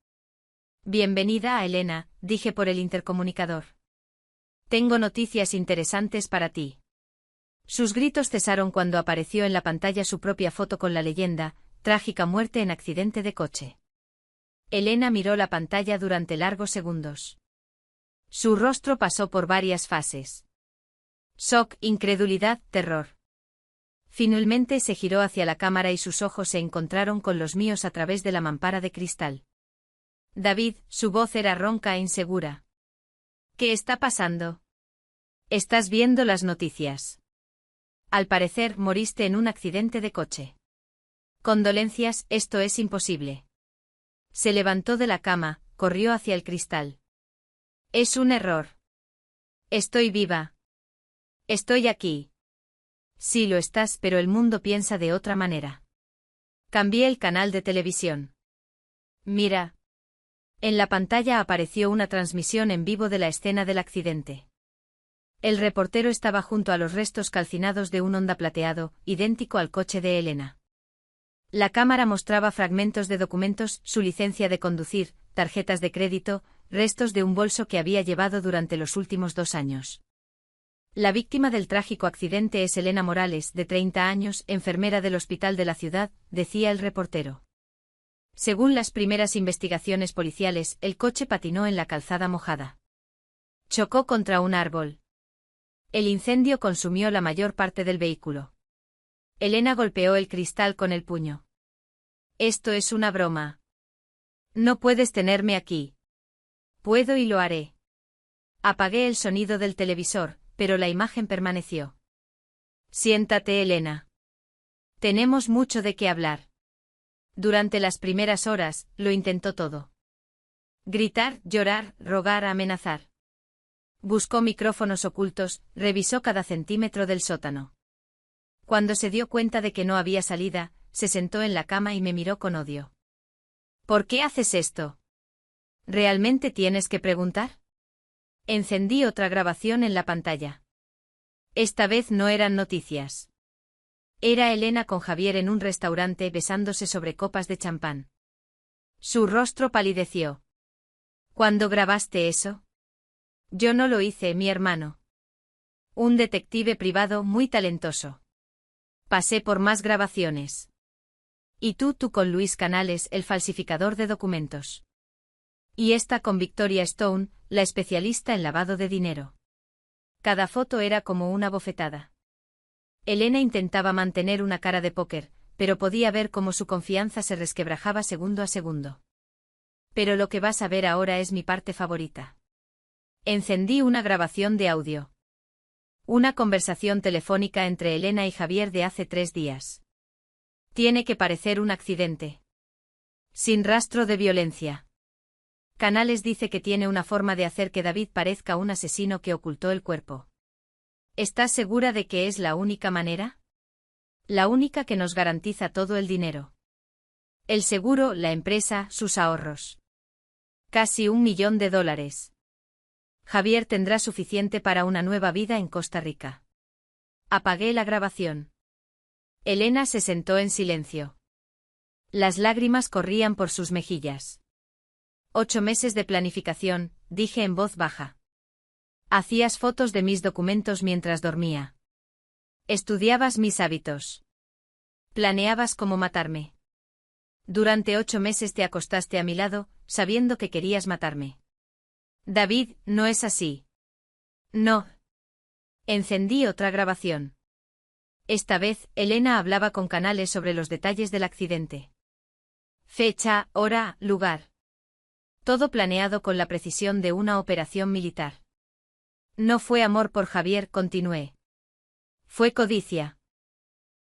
Bienvenida a Elena, dije por el intercomunicador. Tengo noticias interesantes para ti. Sus gritos cesaron cuando apareció en la pantalla su propia foto con la leyenda, trágica muerte en accidente de coche. Elena miró la pantalla durante largos segundos. Su rostro pasó por varias fases. Shock, incredulidad, terror. Finalmente se giró hacia la cámara y sus ojos se encontraron con los míos a través de la mampara de cristal. David, su voz era ronca e insegura. ¿Qué está pasando? Estás viendo las noticias. Al parecer, moriste en un accidente de coche. Condolencias, esto es imposible. Se levantó de la cama, corrió hacia el cristal. Es un error. Estoy viva. Estoy aquí. Sí lo estás, pero el mundo piensa de otra manera. Cambié el canal de televisión. Mira. En la pantalla apareció una transmisión en vivo de la escena del accidente. El reportero estaba junto a los restos calcinados de un Honda plateado, idéntico al coche de Elena. La cámara mostraba fragmentos de documentos, su licencia de conducir, tarjetas de crédito, restos de un bolso que había llevado durante los últimos 2 años. La víctima del trágico accidente es Elena Morales, de 30 años, enfermera del hospital de la ciudad, decía el reportero. Según las primeras investigaciones policiales, el coche patinó en la calzada mojada. Chocó contra un árbol. El incendio consumió la mayor parte del vehículo. Elena golpeó el cristal con el puño. Esto es una broma. No puedes tenerme aquí. Puedo y lo haré. Apagué el sonido del televisor, pero la imagen permaneció. Siéntate, Elena. Tenemos mucho de qué hablar. Durante las primeras horas, lo intentó todo. Gritar, llorar, rogar, amenazar. Buscó micrófonos ocultos, revisó cada centímetro del sótano. Cuando se dio cuenta de que no había salida, se sentó en la cama y me miró con odio. ¿Por qué haces esto? ¿Realmente tienes que preguntar? Encendí otra grabación en la pantalla. Esta vez no eran noticias. Era Elena con Javier en un restaurante besándose sobre copas de champán. Su rostro palideció. ¿Cuándo grabaste eso? Yo no lo hice, mi hermano. Un detective privado muy talentoso. Pasé por más grabaciones. Y tú con Luis Canales, el falsificador de documentos. Y esta con Victoria Stone, la especialista en lavado de dinero. Cada foto era como una bofetada. Elena intentaba mantener una cara de póker, pero podía ver cómo su confianza se resquebrajaba segundo a segundo. Pero lo que vas a ver ahora es mi parte favorita. Encendí una grabación de audio. Una conversación telefónica entre Elena y Javier de hace 3 días. Tiene que parecer un accidente. Sin rastro de violencia. Canales dice que tiene una forma de hacer que David parezca un asesino que ocultó el cuerpo. ¿Estás segura de que es la única manera? La única que nos garantiza todo el dinero. El seguro, la empresa, sus ahorros. Casi $1 millón. Javier tendrá suficiente para una nueva vida en Costa Rica. Apagué la grabación. Elena se sentó en silencio. Las lágrimas corrían por sus mejillas. 8 meses de planificación, dije en voz baja. Hacías fotos de mis documentos mientras dormía. Estudiabas mis hábitos. Planeabas cómo matarme. Durante 8 meses te acostaste a mi lado, sabiendo que querías matarme. David, no es así. No. Encendí otra grabación. Esta vez, Elena hablaba con Canales sobre los detalles del accidente. Fecha, hora, lugar. Todo planeado con la precisión de una operación militar. No fue amor por Javier, continué. Fue codicia.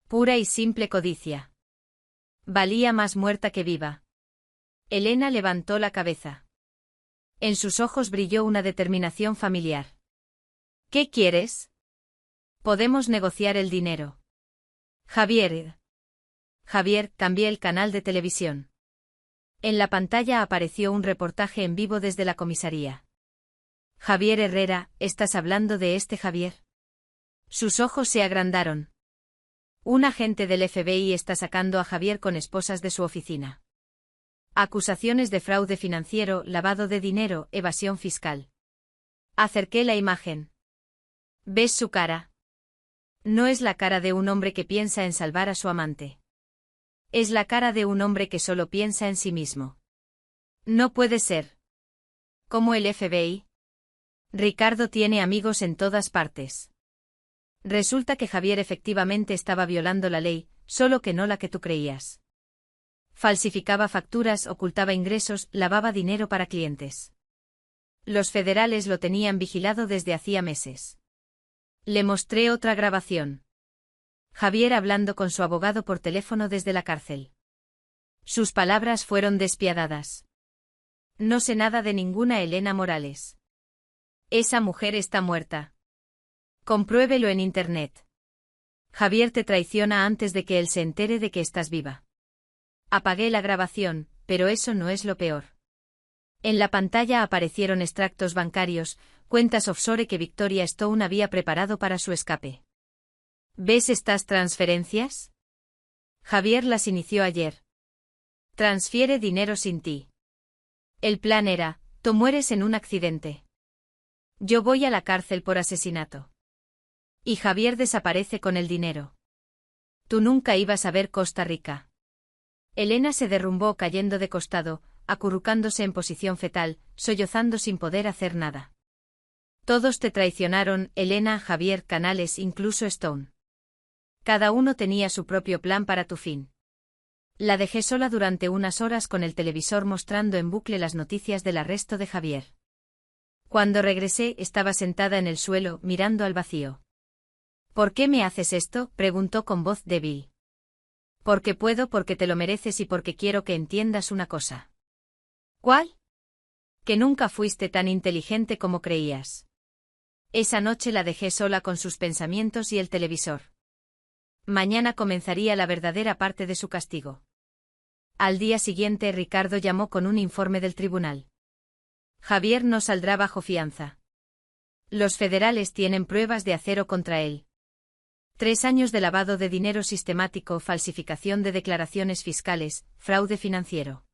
Pura y simple codicia. Valía más muerta que viva. Elena levantó la cabeza. En sus ojos brilló una determinación familiar. ¿Qué quieres? Podemos negociar el dinero. Javier, cambié el canal de televisión. En la pantalla apareció un reportaje en vivo desde la comisaría. Javier Herrera, ¿estás hablando de este Javier? Sus ojos se agrandaron. Un agente del FBI está sacando a Javier con esposas de su oficina. Acusaciones de fraude financiero, lavado de dinero, evasión fiscal. Acerqué la imagen. ¿Ves su cara? No es la cara de un hombre que piensa en salvar a su amante. Es la cara de un hombre que solo piensa en sí mismo. No puede ser. ¿Cómo el FBI? Ricardo tiene amigos en todas partes. Resulta que Javier efectivamente estaba violando la ley, solo que no la que tú creías. Falsificaba facturas, ocultaba ingresos, lavaba dinero para clientes. Los federales lo tenían vigilado desde hacía meses. Le mostré otra grabación. Javier hablando con su abogado por teléfono desde la cárcel. Sus palabras fueron despiadadas. No sé nada de ninguna Elena Morales. Esa mujer está muerta. Compruébelo en internet. Javier te traiciona antes de que él se entere de que estás viva. Apagué la grabación, pero eso no es lo peor. En la pantalla aparecieron extractos bancarios, cuentas offshore que Victoria Stone había preparado para su escape. ¿Ves estas transferencias? Javier las inició ayer. Transfiere dinero sin ti. El plan era, tú mueres en un accidente. Yo voy a la cárcel por asesinato. Y Javier desaparece con el dinero. Tú nunca ibas a ver Costa Rica. Elena se derrumbó cayendo de costado, acurrucándose en posición fetal, sollozando sin poder hacer nada. Todos te traicionaron, Elena, Javier, Canales, incluso Stone. Cada uno tenía su propio plan para tu fin. La dejé sola durante unas horas con el televisor mostrando en bucle las noticias del arresto de Javier. Cuando regresé, estaba sentada en el suelo, mirando al vacío. ¿Por qué me haces esto?, preguntó con voz débil. Porque puedo, porque te lo mereces y porque quiero que entiendas una cosa. ¿Cuál? Que nunca fuiste tan inteligente como creías. Esa noche la dejé sola con sus pensamientos y el televisor. Mañana comenzaría la verdadera parte de su castigo. Al día siguiente Ricardo llamó con un informe del tribunal. Javier no saldrá bajo fianza. Los federales tienen pruebas de acero contra él. 3 años de lavado de dinero sistemático, falsificación de declaraciones fiscales, fraude financiero.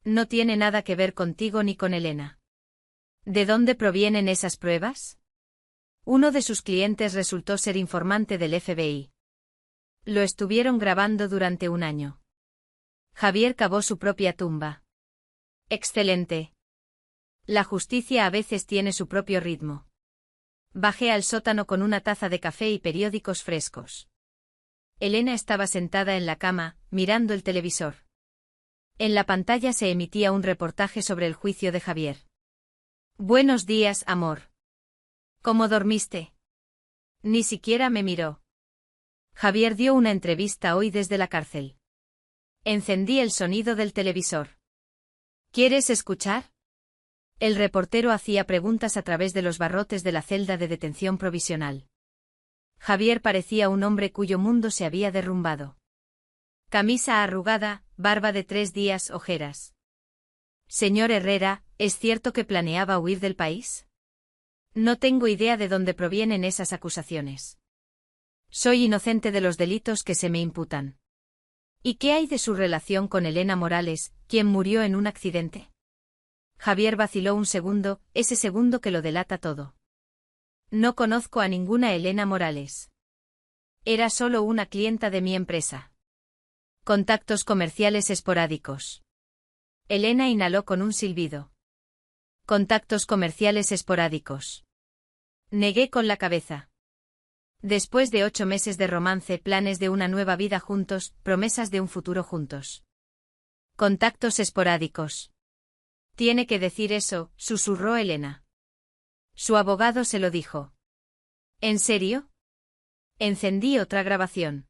No tiene nada que ver contigo ni con Elena. ¿De dónde provienen esas pruebas? Uno de sus clientes resultó ser informante del FBI. Lo estuvieron grabando durante 1 año. Javier cavó su propia tumba. Excelente. La justicia a veces tiene su propio ritmo. Bajé al sótano con una taza de café y periódicos frescos. Elena estaba sentada en la cama, mirando el televisor. En la pantalla se emitía un reportaje sobre el juicio de Javier. Buenos días, amor. ¿Cómo dormiste? Ni siquiera me miró. Javier dio una entrevista hoy desde la cárcel. Encendí el sonido del televisor. ¿Quieres escuchar? El reportero hacía preguntas a través de los barrotes de la celda de detención provisional. Javier parecía un hombre cuyo mundo se había derrumbado. Camisa arrugada, barba de 3 días, ojeras. Señor Herrera, ¿es cierto que planeaba huir del país? No tengo idea de dónde provienen esas acusaciones. Soy inocente de los delitos que se me imputan. ¿Y qué hay de su relación con Elena Morales, quien murió en un accidente? Javier vaciló un segundo, ese segundo que lo delata todo. No conozco a ninguna Elena Morales. Era solo una clienta de mi empresa. Contactos comerciales esporádicos. Elena inhaló con un silbido. Contactos comerciales esporádicos. Negué con la cabeza. Después de 8 meses de romance, planes de una nueva vida juntos, promesas de un futuro juntos. Contactos esporádicos. Tiene que decir eso, susurró Elena. Su abogado se lo dijo. ¿En serio? Encendí otra grabación.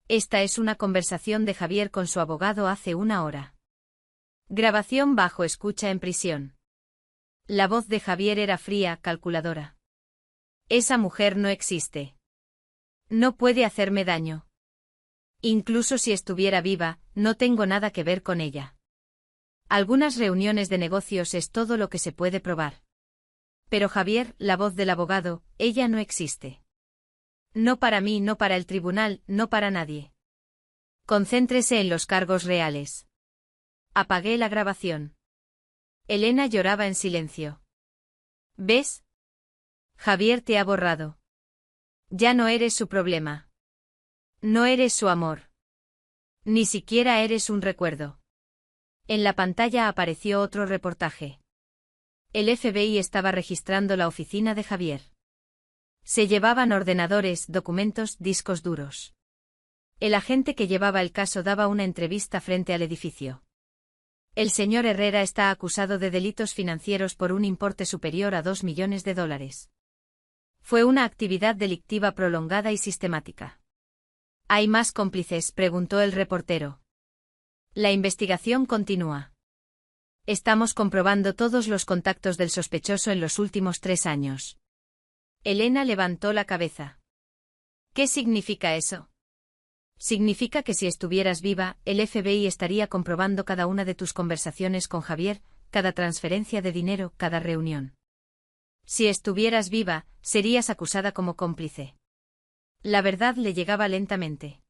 Esta es una conversación de Javier con su abogado hace 1 hora. Grabación bajo escucha en prisión. La voz de Javier era fría, calculadora. Esa mujer no existe. No puede hacerme daño. Incluso si estuviera viva, no tengo nada que ver con ella. Algunas reuniones de negocios es todo lo que se puede probar. Pero Javier, la voz del abogado, ella no existe. No para mí, no para el tribunal, no para nadie. Concéntrese en los cargos reales. Apagué la grabación. Elena lloraba en silencio. ¿Ves? Javier te ha borrado. Ya no eres su problema. No eres su amor. Ni siquiera eres un recuerdo. En la pantalla apareció otro reportaje. El FBI estaba registrando la oficina de Javier. Se llevaban ordenadores, documentos, discos duros. El agente que llevaba el caso daba una entrevista frente al edificio. El señor Herrera está acusado de delitos financieros por un importe superior a $2 millones. Fue una actividad delictiva prolongada y sistemática. ¿Hay más cómplices?, preguntó el reportero. La investigación continúa. Estamos comprobando todos los contactos del sospechoso en los últimos 3 años. Elena levantó la cabeza. ¿Qué significa eso? Significa que si estuvieras viva, el FBI estaría comprobando cada una de tus conversaciones con Javier, cada transferencia de dinero, cada reunión. Si estuvieras viva, serías acusada como cómplice. La verdad le llegaba lentamente.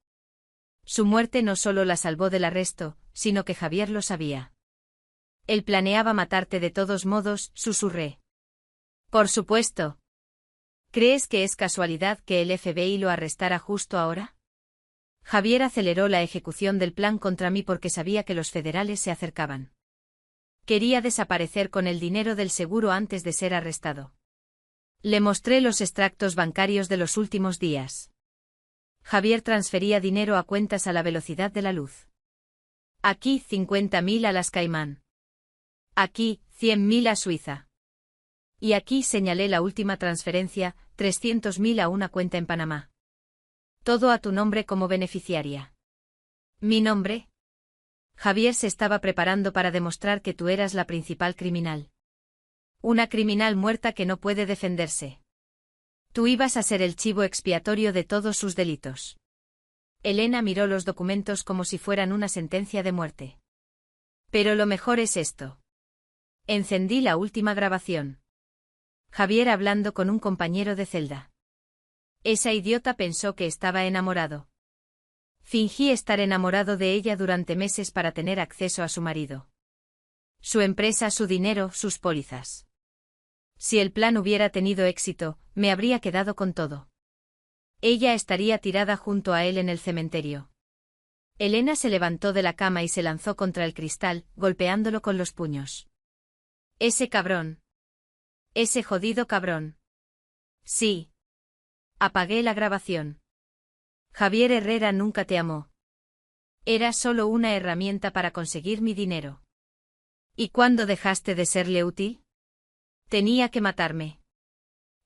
Su muerte no solo la salvó del arresto, sino que Javier lo sabía. Él planeaba matarte de todos modos, susurré. Por supuesto. ¿Crees que es casualidad que el FBI lo arrestara justo ahora? Javier aceleró la ejecución del plan contra mí porque sabía que los federales se acercaban. Quería desaparecer con el dinero del seguro antes de ser arrestado. Le mostré los extractos bancarios de los últimos días. Javier transfería dinero a cuentas a la velocidad de la luz. Aquí 50.000 a las Caimán. Aquí 100.000 a Suiza. Y aquí señalé la última transferencia, 300.000 a una cuenta en Panamá. Todo a tu nombre como beneficiaria. ¿Mi nombre? Javier se estaba preparando para demostrar que tú eras la principal criminal. Una criminal muerta que no puede defenderse. Tú ibas a ser el chivo expiatorio de todos sus delitos. Elena miró los documentos como si fueran una sentencia de muerte. Pero lo mejor es esto. Encendí la última grabación. Javier hablando con un compañero de celda. Esa idiota pensó que estaba enamorado. Fingí estar enamorado de ella durante meses para tener acceso a su marido. Su empresa, su dinero, sus pólizas. Si el plan hubiera tenido éxito, me habría quedado con todo. Ella estaría tirada junto a él en el cementerio. Elena se levantó de la cama y se lanzó contra el cristal, golpeándolo con los puños. Ese cabrón. Ese jodido cabrón. Sí. Apagué la grabación. Javier Herrera nunca te amó. Era solo una herramienta para conseguir mi dinero. ¿Y cuándo dejaste de serle útil? Tenía que matarme.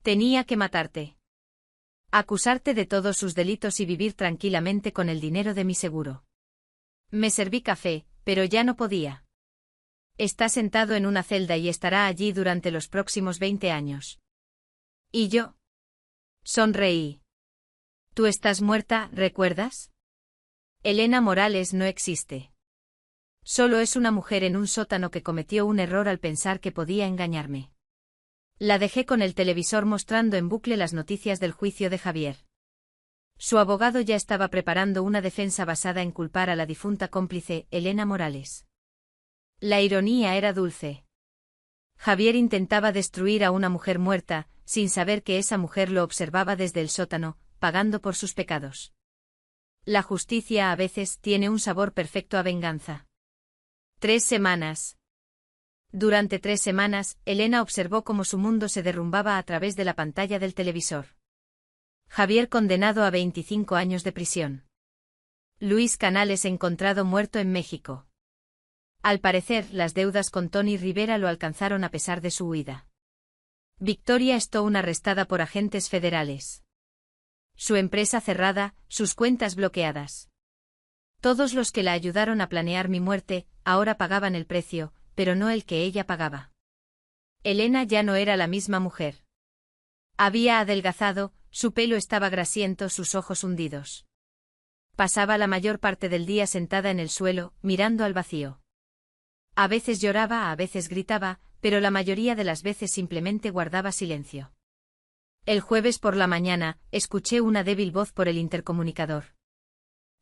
Tenía que matarte. Acusarte de todos sus delitos y vivir tranquilamente con el dinero de mi seguro. Me serví café, pero ya no podía. Está sentado en una celda y estará allí durante los próximos 20 años. ¿Y yo? Sonreí. Tú estás muerta, ¿recuerdas? Elena Morales no existe. Solo es una mujer en un sótano que cometió un error al pensar que podía engañarme. La dejé con el televisor mostrando en bucle las noticias del juicio de Javier. Su abogado ya estaba preparando una defensa basada en culpar a la difunta cómplice, Elena Morales. La ironía era dulce. Javier intentaba destruir a una mujer muerta, sin saber que esa mujer lo observaba desde el sótano, pagando por sus pecados. La justicia a veces tiene un sabor perfecto a venganza. 3 semanas. Durante 3 semanas, Elena observó cómo su mundo se derrumbaba a través de la pantalla del televisor. Javier condenado a 25 años de prisión. Luis Canales encontrado muerto en México. Al parecer, las deudas con Tony Rivera lo alcanzaron a pesar de su huida. Victoria Stone arrestada por agentes federales. Su empresa cerrada, sus cuentas bloqueadas. Todos los que la ayudaron a planear mi muerte, ahora pagaban el precio, pero no el que ella pagaba. Elena ya no era la misma mujer. Había adelgazado, su pelo estaba grasiento, sus ojos hundidos. Pasaba la mayor parte del día sentada en el suelo, mirando al vacío. A veces lloraba, a veces gritaba, pero la mayoría de las veces simplemente guardaba silencio. El jueves por la mañana, escuché una débil voz por el intercomunicador.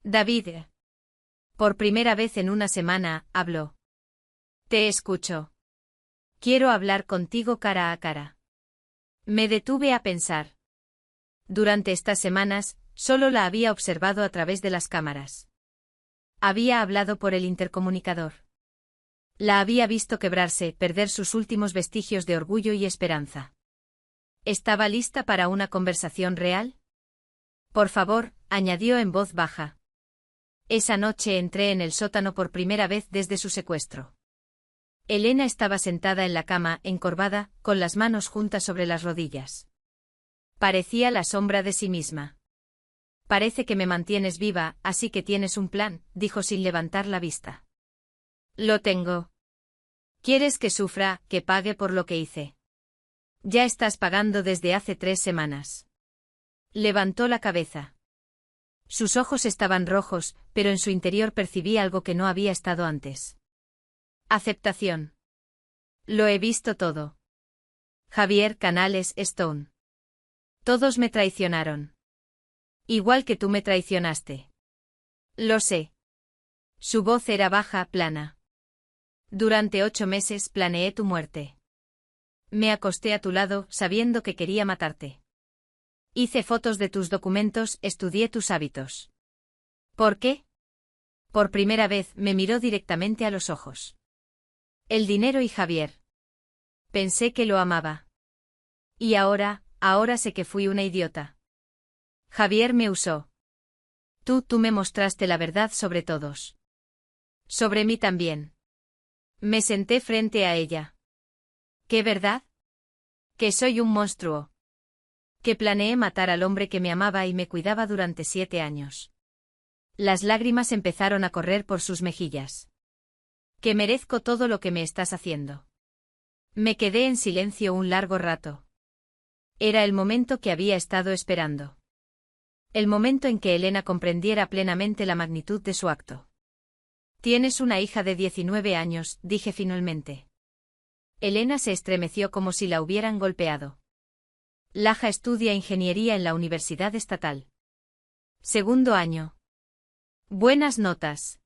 David. Por primera vez en una semana, habló. Te escucho. Quiero hablar contigo cara a cara. Me detuve a pensar. Durante estas semanas, solo la había observado a través de las cámaras. Había hablado por el intercomunicador. La había visto quebrarse, perder sus últimos vestigios de orgullo y esperanza. ¿Estaba lista para una conversación real? Por favor, añadió en voz baja. Esa noche entré en el sótano por primera vez desde su secuestro. Elena estaba sentada en la cama, encorvada, con las manos juntas sobre las rodillas. Parecía la sombra de sí misma. Parece que me mantienes viva, así que tienes un plan, dijo sin levantar la vista. Lo tengo. ¿Quieres que sufra, que pague por lo que hice? Ya estás pagando desde hace 3 semanas. Levantó la cabeza. Sus ojos estaban rojos, pero en su interior percibí algo que no había estado antes. Aceptación. Lo he visto todo. Javier Canales Stone. Todos me traicionaron. Igual que tú me traicionaste. Lo sé. Su voz era baja, plana. Durante 8 meses planeé tu muerte. Me acosté a tu lado, sabiendo que quería matarte. Hice fotos de tus documentos, estudié tus hábitos. ¿Por qué? Por primera vez me miró directamente a los ojos. El dinero y Javier. Pensé que lo amaba. Y ahora sé que fui una idiota. Javier me usó. Tú me mostraste la verdad sobre todos. Sobre mí también. Me senté frente a ella. ¿Qué verdad? Que soy un monstruo. Que planeé matar al hombre que me amaba y me cuidaba durante 7 años. Las lágrimas empezaron a correr por sus mejillas. Que merezco todo lo que me estás haciendo. Me quedé en silencio un largo rato. Era el momento que había estado esperando. El momento en que Elena comprendiera plenamente la magnitud de su acto. Tienes una hija de 19 años, dije finalmente. Elena se estremeció como si la hubieran golpeado. Laja estudia ingeniería en la Universidad Estatal. Segundo año. Buenas notas.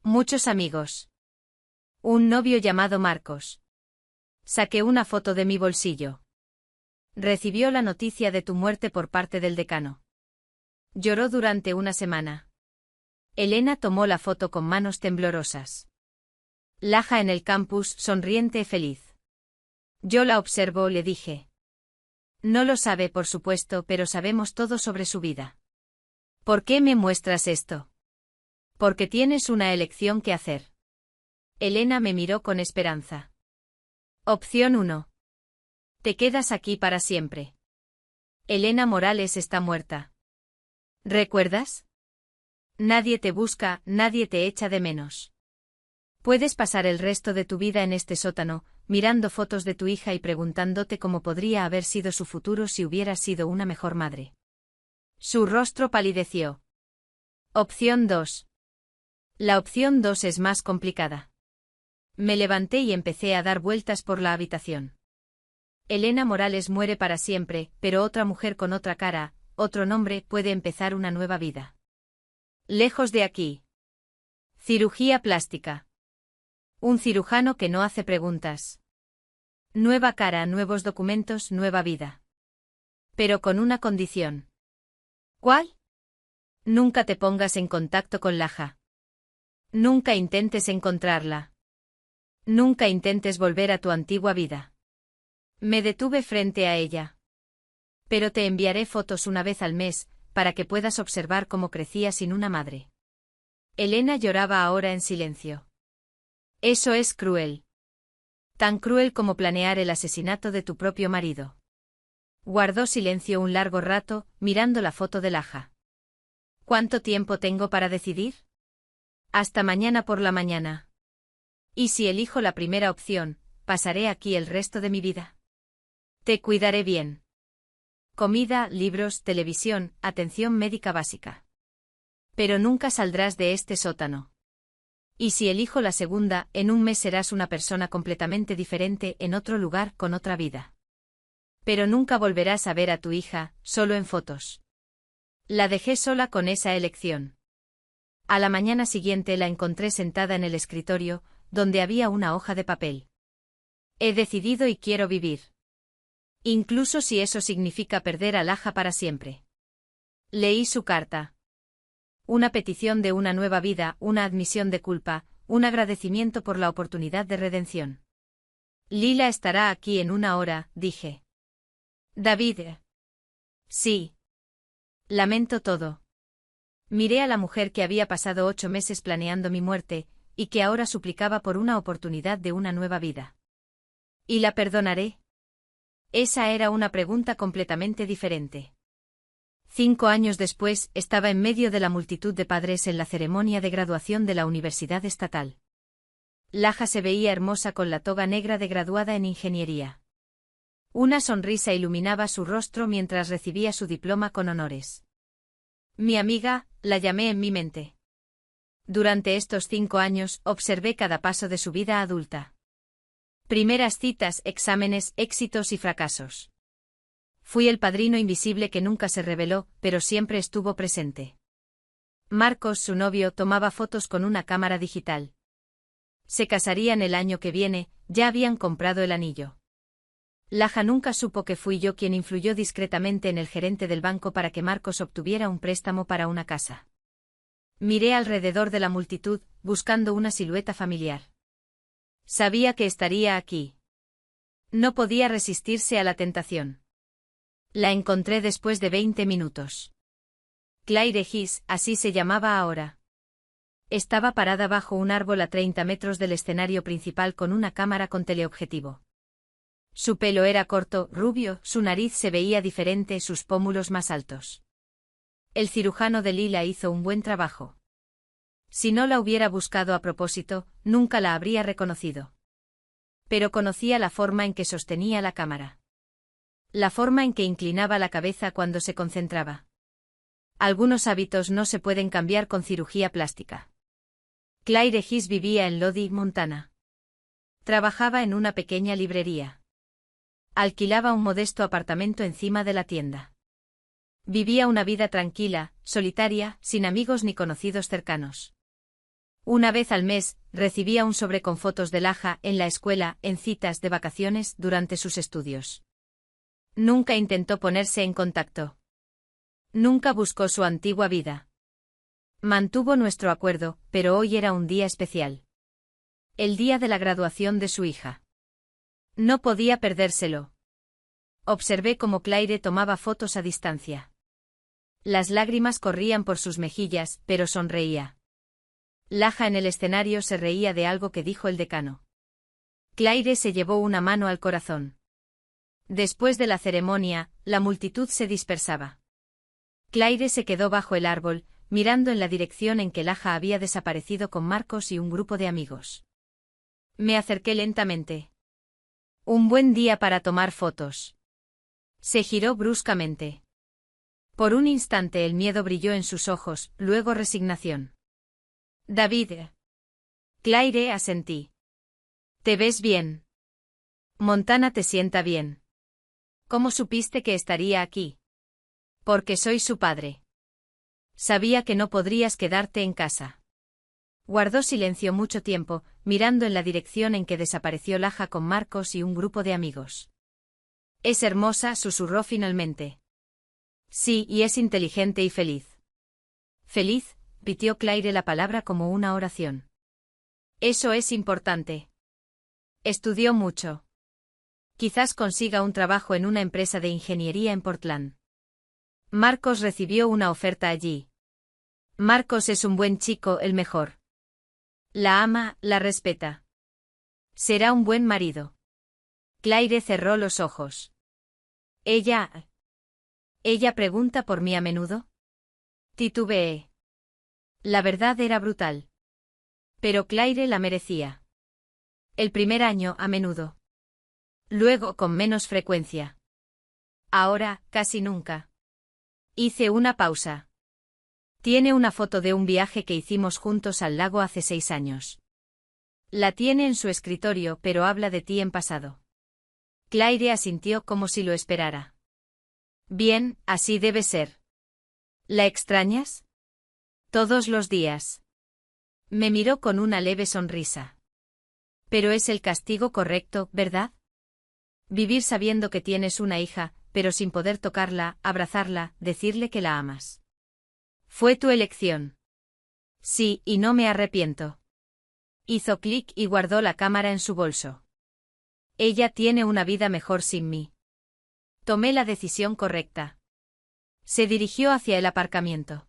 Muchos amigos. Un novio llamado Marcos. Saqué una foto de mi bolsillo. Recibió la noticia de tu muerte por parte del decano. Lloró durante una semana. Elena tomó la foto con manos temblorosas. Laja en el campus, sonriente y feliz. Yo la observo, le dije. No lo sabe, por supuesto, pero sabemos todo sobre su vida. ¿Por qué me muestras esto? Porque tienes una elección que hacer. Elena me miró con esperanza. Opción 1. Te quedas aquí para siempre. Elena Morales está muerta. ¿Recuerdas? Nadie te busca, nadie te echa de menos. Puedes pasar el resto de tu vida en este sótano, mirando fotos de tu hija y preguntándote cómo podría haber sido su futuro si hubieras sido una mejor madre. Su rostro palideció. Opción 2. La opción 2 es más complicada. Me levanté y empecé a dar vueltas por la habitación. Elena Morales muere para siempre, pero otra mujer con otra cara, otro nombre, puede empezar una nueva vida. Lejos de aquí. Cirugía plástica. Un cirujano que no hace preguntas. Nueva cara, nuevos documentos, nueva vida. Pero con una condición. ¿Cuál? Nunca te pongas en contacto con Laja. Nunca intentes encontrarla. Nunca intentes volver a tu antigua vida. Me detuve frente a ella. Pero te enviaré fotos una vez al mes, para que puedas observar cómo crecía sin una madre. Elena lloraba ahora en silencio. Eso es cruel. Tan cruel como planear el asesinato de tu propio marido. Guardó silencio un largo rato, mirando la foto de Laja. ¿Cuánto tiempo tengo para decidir? Hasta mañana por la mañana. ¿Y si elijo la primera opción, pasaré aquí el resto de mi vida? Te cuidaré bien. Comida, libros, televisión, atención médica básica. Pero nunca saldrás de este sótano. Y si elijo la segunda, en un mes serás una persona completamente diferente en otro lugar con otra vida. Pero nunca volverás a ver a tu hija, solo en fotos. La dejé sola con esa elección. A la mañana siguiente la encontré sentada en el escritorio, donde había una hoja de papel. He decidido y quiero vivir. Incluso si eso significa perder a Laja para siempre. Leí su carta. Una petición de una nueva vida, una admisión de culpa, un agradecimiento por la oportunidad de redención. Lila estará aquí en 1 hora, dije. David. Sí. Lamento todo. Miré a la mujer que había pasado 8 meses planeando mi muerte, y que ahora suplicaba por una oportunidad de una nueva vida. ¿Y la perdonaré? Esa era una pregunta completamente diferente. 5 años después, estaba en medio de la multitud de padres en la ceremonia de graduación de la Universidad Estatal. Laja se veía hermosa con la toga negra de graduada en ingeniería. Una sonrisa iluminaba su rostro mientras recibía su diploma con honores. Mi amiga, la llamé en mi mente. Durante estos 5 años, observé cada paso de su vida adulta. Primeras citas, exámenes, éxitos y fracasos. Fui el padrino invisible que nunca se reveló, pero siempre estuvo presente. Marcos, su novio, tomaba fotos con una cámara digital. Se casarían el año que viene, ya habían comprado el anillo. Laja nunca supo que fui yo quien influyó discretamente en el gerente del banco para que Marcos obtuviera un préstamo para una casa. Miré alrededor de la multitud, buscando una silueta familiar. Sabía que estaría aquí. No podía resistirse a la tentación. La encontré después de 20 minutos. Claire Gis, así se llamaba ahora. Estaba parada bajo un árbol a 30 metros del escenario principal con una cámara con teleobjetivo. Su pelo era corto, rubio, su nariz se veía diferente, sus pómulos más altos. El cirujano de Lila hizo un buen trabajo. Si no la hubiera buscado a propósito, nunca la habría reconocido. Pero conocía la forma en que sostenía la cámara. La forma en que inclinaba la cabeza cuando se concentraba. Algunos hábitos no se pueden cambiar con cirugía plástica. Claire Gis vivía en Lodi, Montana. Trabajaba en una pequeña librería. Alquilaba un modesto apartamento encima de la tienda. Vivía una vida tranquila, solitaria, sin amigos ni conocidos cercanos. Una vez al mes, recibía un sobre con fotos de Laja en la escuela, en citas de vacaciones durante sus estudios. Nunca intentó ponerse en contacto. Nunca buscó su antigua vida. Mantuvo nuestro acuerdo, pero hoy era un día especial. El día de la graduación de su hija. No podía perdérselo. Observé cómo Claire tomaba fotos a distancia. Las lágrimas corrían por sus mejillas, pero sonreía. Laja en el escenario se reía de algo que dijo el decano. Claire se llevó una mano al corazón. Después de la ceremonia, la multitud se dispersaba. Claire se quedó bajo el árbol, mirando en la dirección en que Laja había desaparecido con Marcos y un grupo de amigos. Me acerqué lentamente. Un buen día para tomar fotos. Se giró bruscamente. Por un instante el miedo brilló en sus ojos, luego resignación. David. Claire, asentí. ¿Te ves bien? Montana te sienta bien. ¿Cómo supiste que estaría aquí? Porque soy su padre. Sabía que no podrías quedarte en casa. Guardó silencio mucho tiempo, mirando en la dirección en que desapareció Laja con Marcos y un grupo de amigos. Es hermosa, susurró finalmente. Sí, y es inteligente y feliz. Feliz, repitió Claire la palabra como una oración. Eso es importante. Estudió mucho. Quizás consiga un trabajo en una empresa de ingeniería en Portland. Marcos recibió una oferta allí. Marcos es un buen chico, el mejor. La ama, la respeta. Será un buen marido. Claire cerró los ojos. Ella pregunta por mí a menudo. Titubeé. La verdad era brutal. Pero Claire la merecía. El primer año a menudo. Luego con menos frecuencia. Ahora, casi nunca. Hice una pausa. Tiene una foto de un viaje que hicimos juntos al lago hace 6 años. La tiene en su escritorio, pero habla de ti en pasado. Claire asintió como si lo esperara. Bien, así debe ser. ¿La extrañas? Todos los días. Me miró con una leve sonrisa. Pero es el castigo correcto, ¿verdad? Vivir sabiendo que tienes una hija, pero sin poder tocarla, abrazarla, decirle que la amas. Fue tu elección. Sí, y no me arrepiento. Hizo clic y guardó la cámara en su bolso. Ella tiene una vida mejor sin mí. Tomé la decisión correcta. Se dirigió hacia el aparcamiento.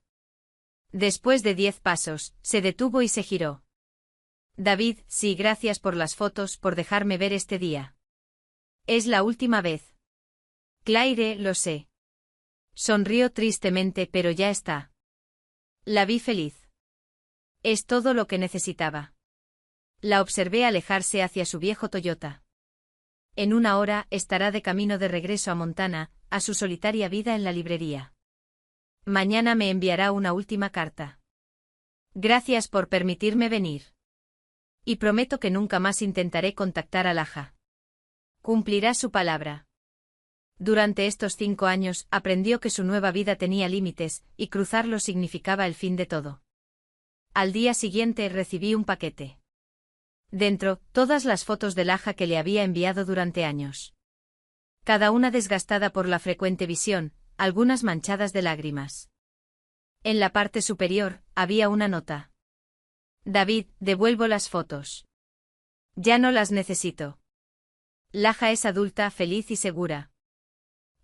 Después de 10 pasos, se detuvo y se giró. David, sí, gracias por las fotos, por dejarme ver este día. Es la última vez. Claire, lo sé. Sonrió tristemente, pero ya está. La vi feliz. Es todo lo que necesitaba. La observé alejarse hacia su viejo Toyota. En 1 hora estará de camino de regreso a Montana, a su solitaria vida en la librería. Mañana me enviará una última carta. Gracias por permitirme venir. Y prometo que nunca más intentaré contactar a Laja. Cumplirá su palabra. Durante estos 5 años aprendió que su nueva vida tenía límites, y cruzarlos significaba el fin de todo. Al día siguiente recibí un paquete. Dentro, todas las fotos de Laja que le había enviado durante años. Cada una desgastada por la frecuente visión, algunas manchadas de lágrimas. En la parte superior, había una nota. David, devuelvo las fotos. Ya no las necesito. Laja es adulta, feliz y segura.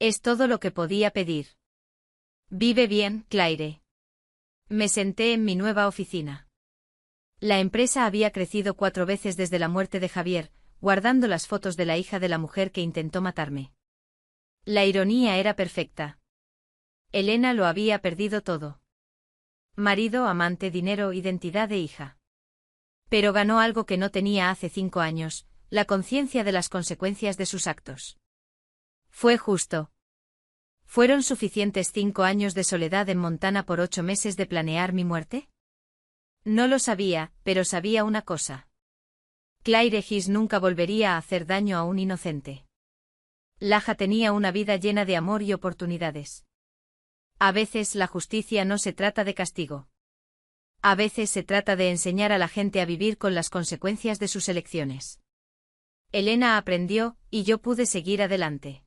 Es todo lo que podía pedir. Vive bien, Claire. Me senté en mi nueva oficina. La empresa había crecido 4 veces desde la muerte de Javier, guardando las fotos de la hija de la mujer que intentó matarme. La ironía era perfecta. Elena lo había perdido todo. Marido, amante, dinero, identidad de hija. Pero ganó algo que no tenía hace 5 años, la conciencia de las consecuencias de sus actos. Fue justo. ¿Fueron suficientes 5 años de soledad en Montana por 8 meses de planear mi muerte? No lo sabía, pero sabía una cosa. Claire Gis nunca volvería a hacer daño a un inocente. Laja tenía una vida llena de amor y oportunidades. A veces la justicia no se trata de castigo. A veces se trata de enseñar a la gente a vivir con las consecuencias de sus elecciones. Elena aprendió, y yo pude seguir adelante.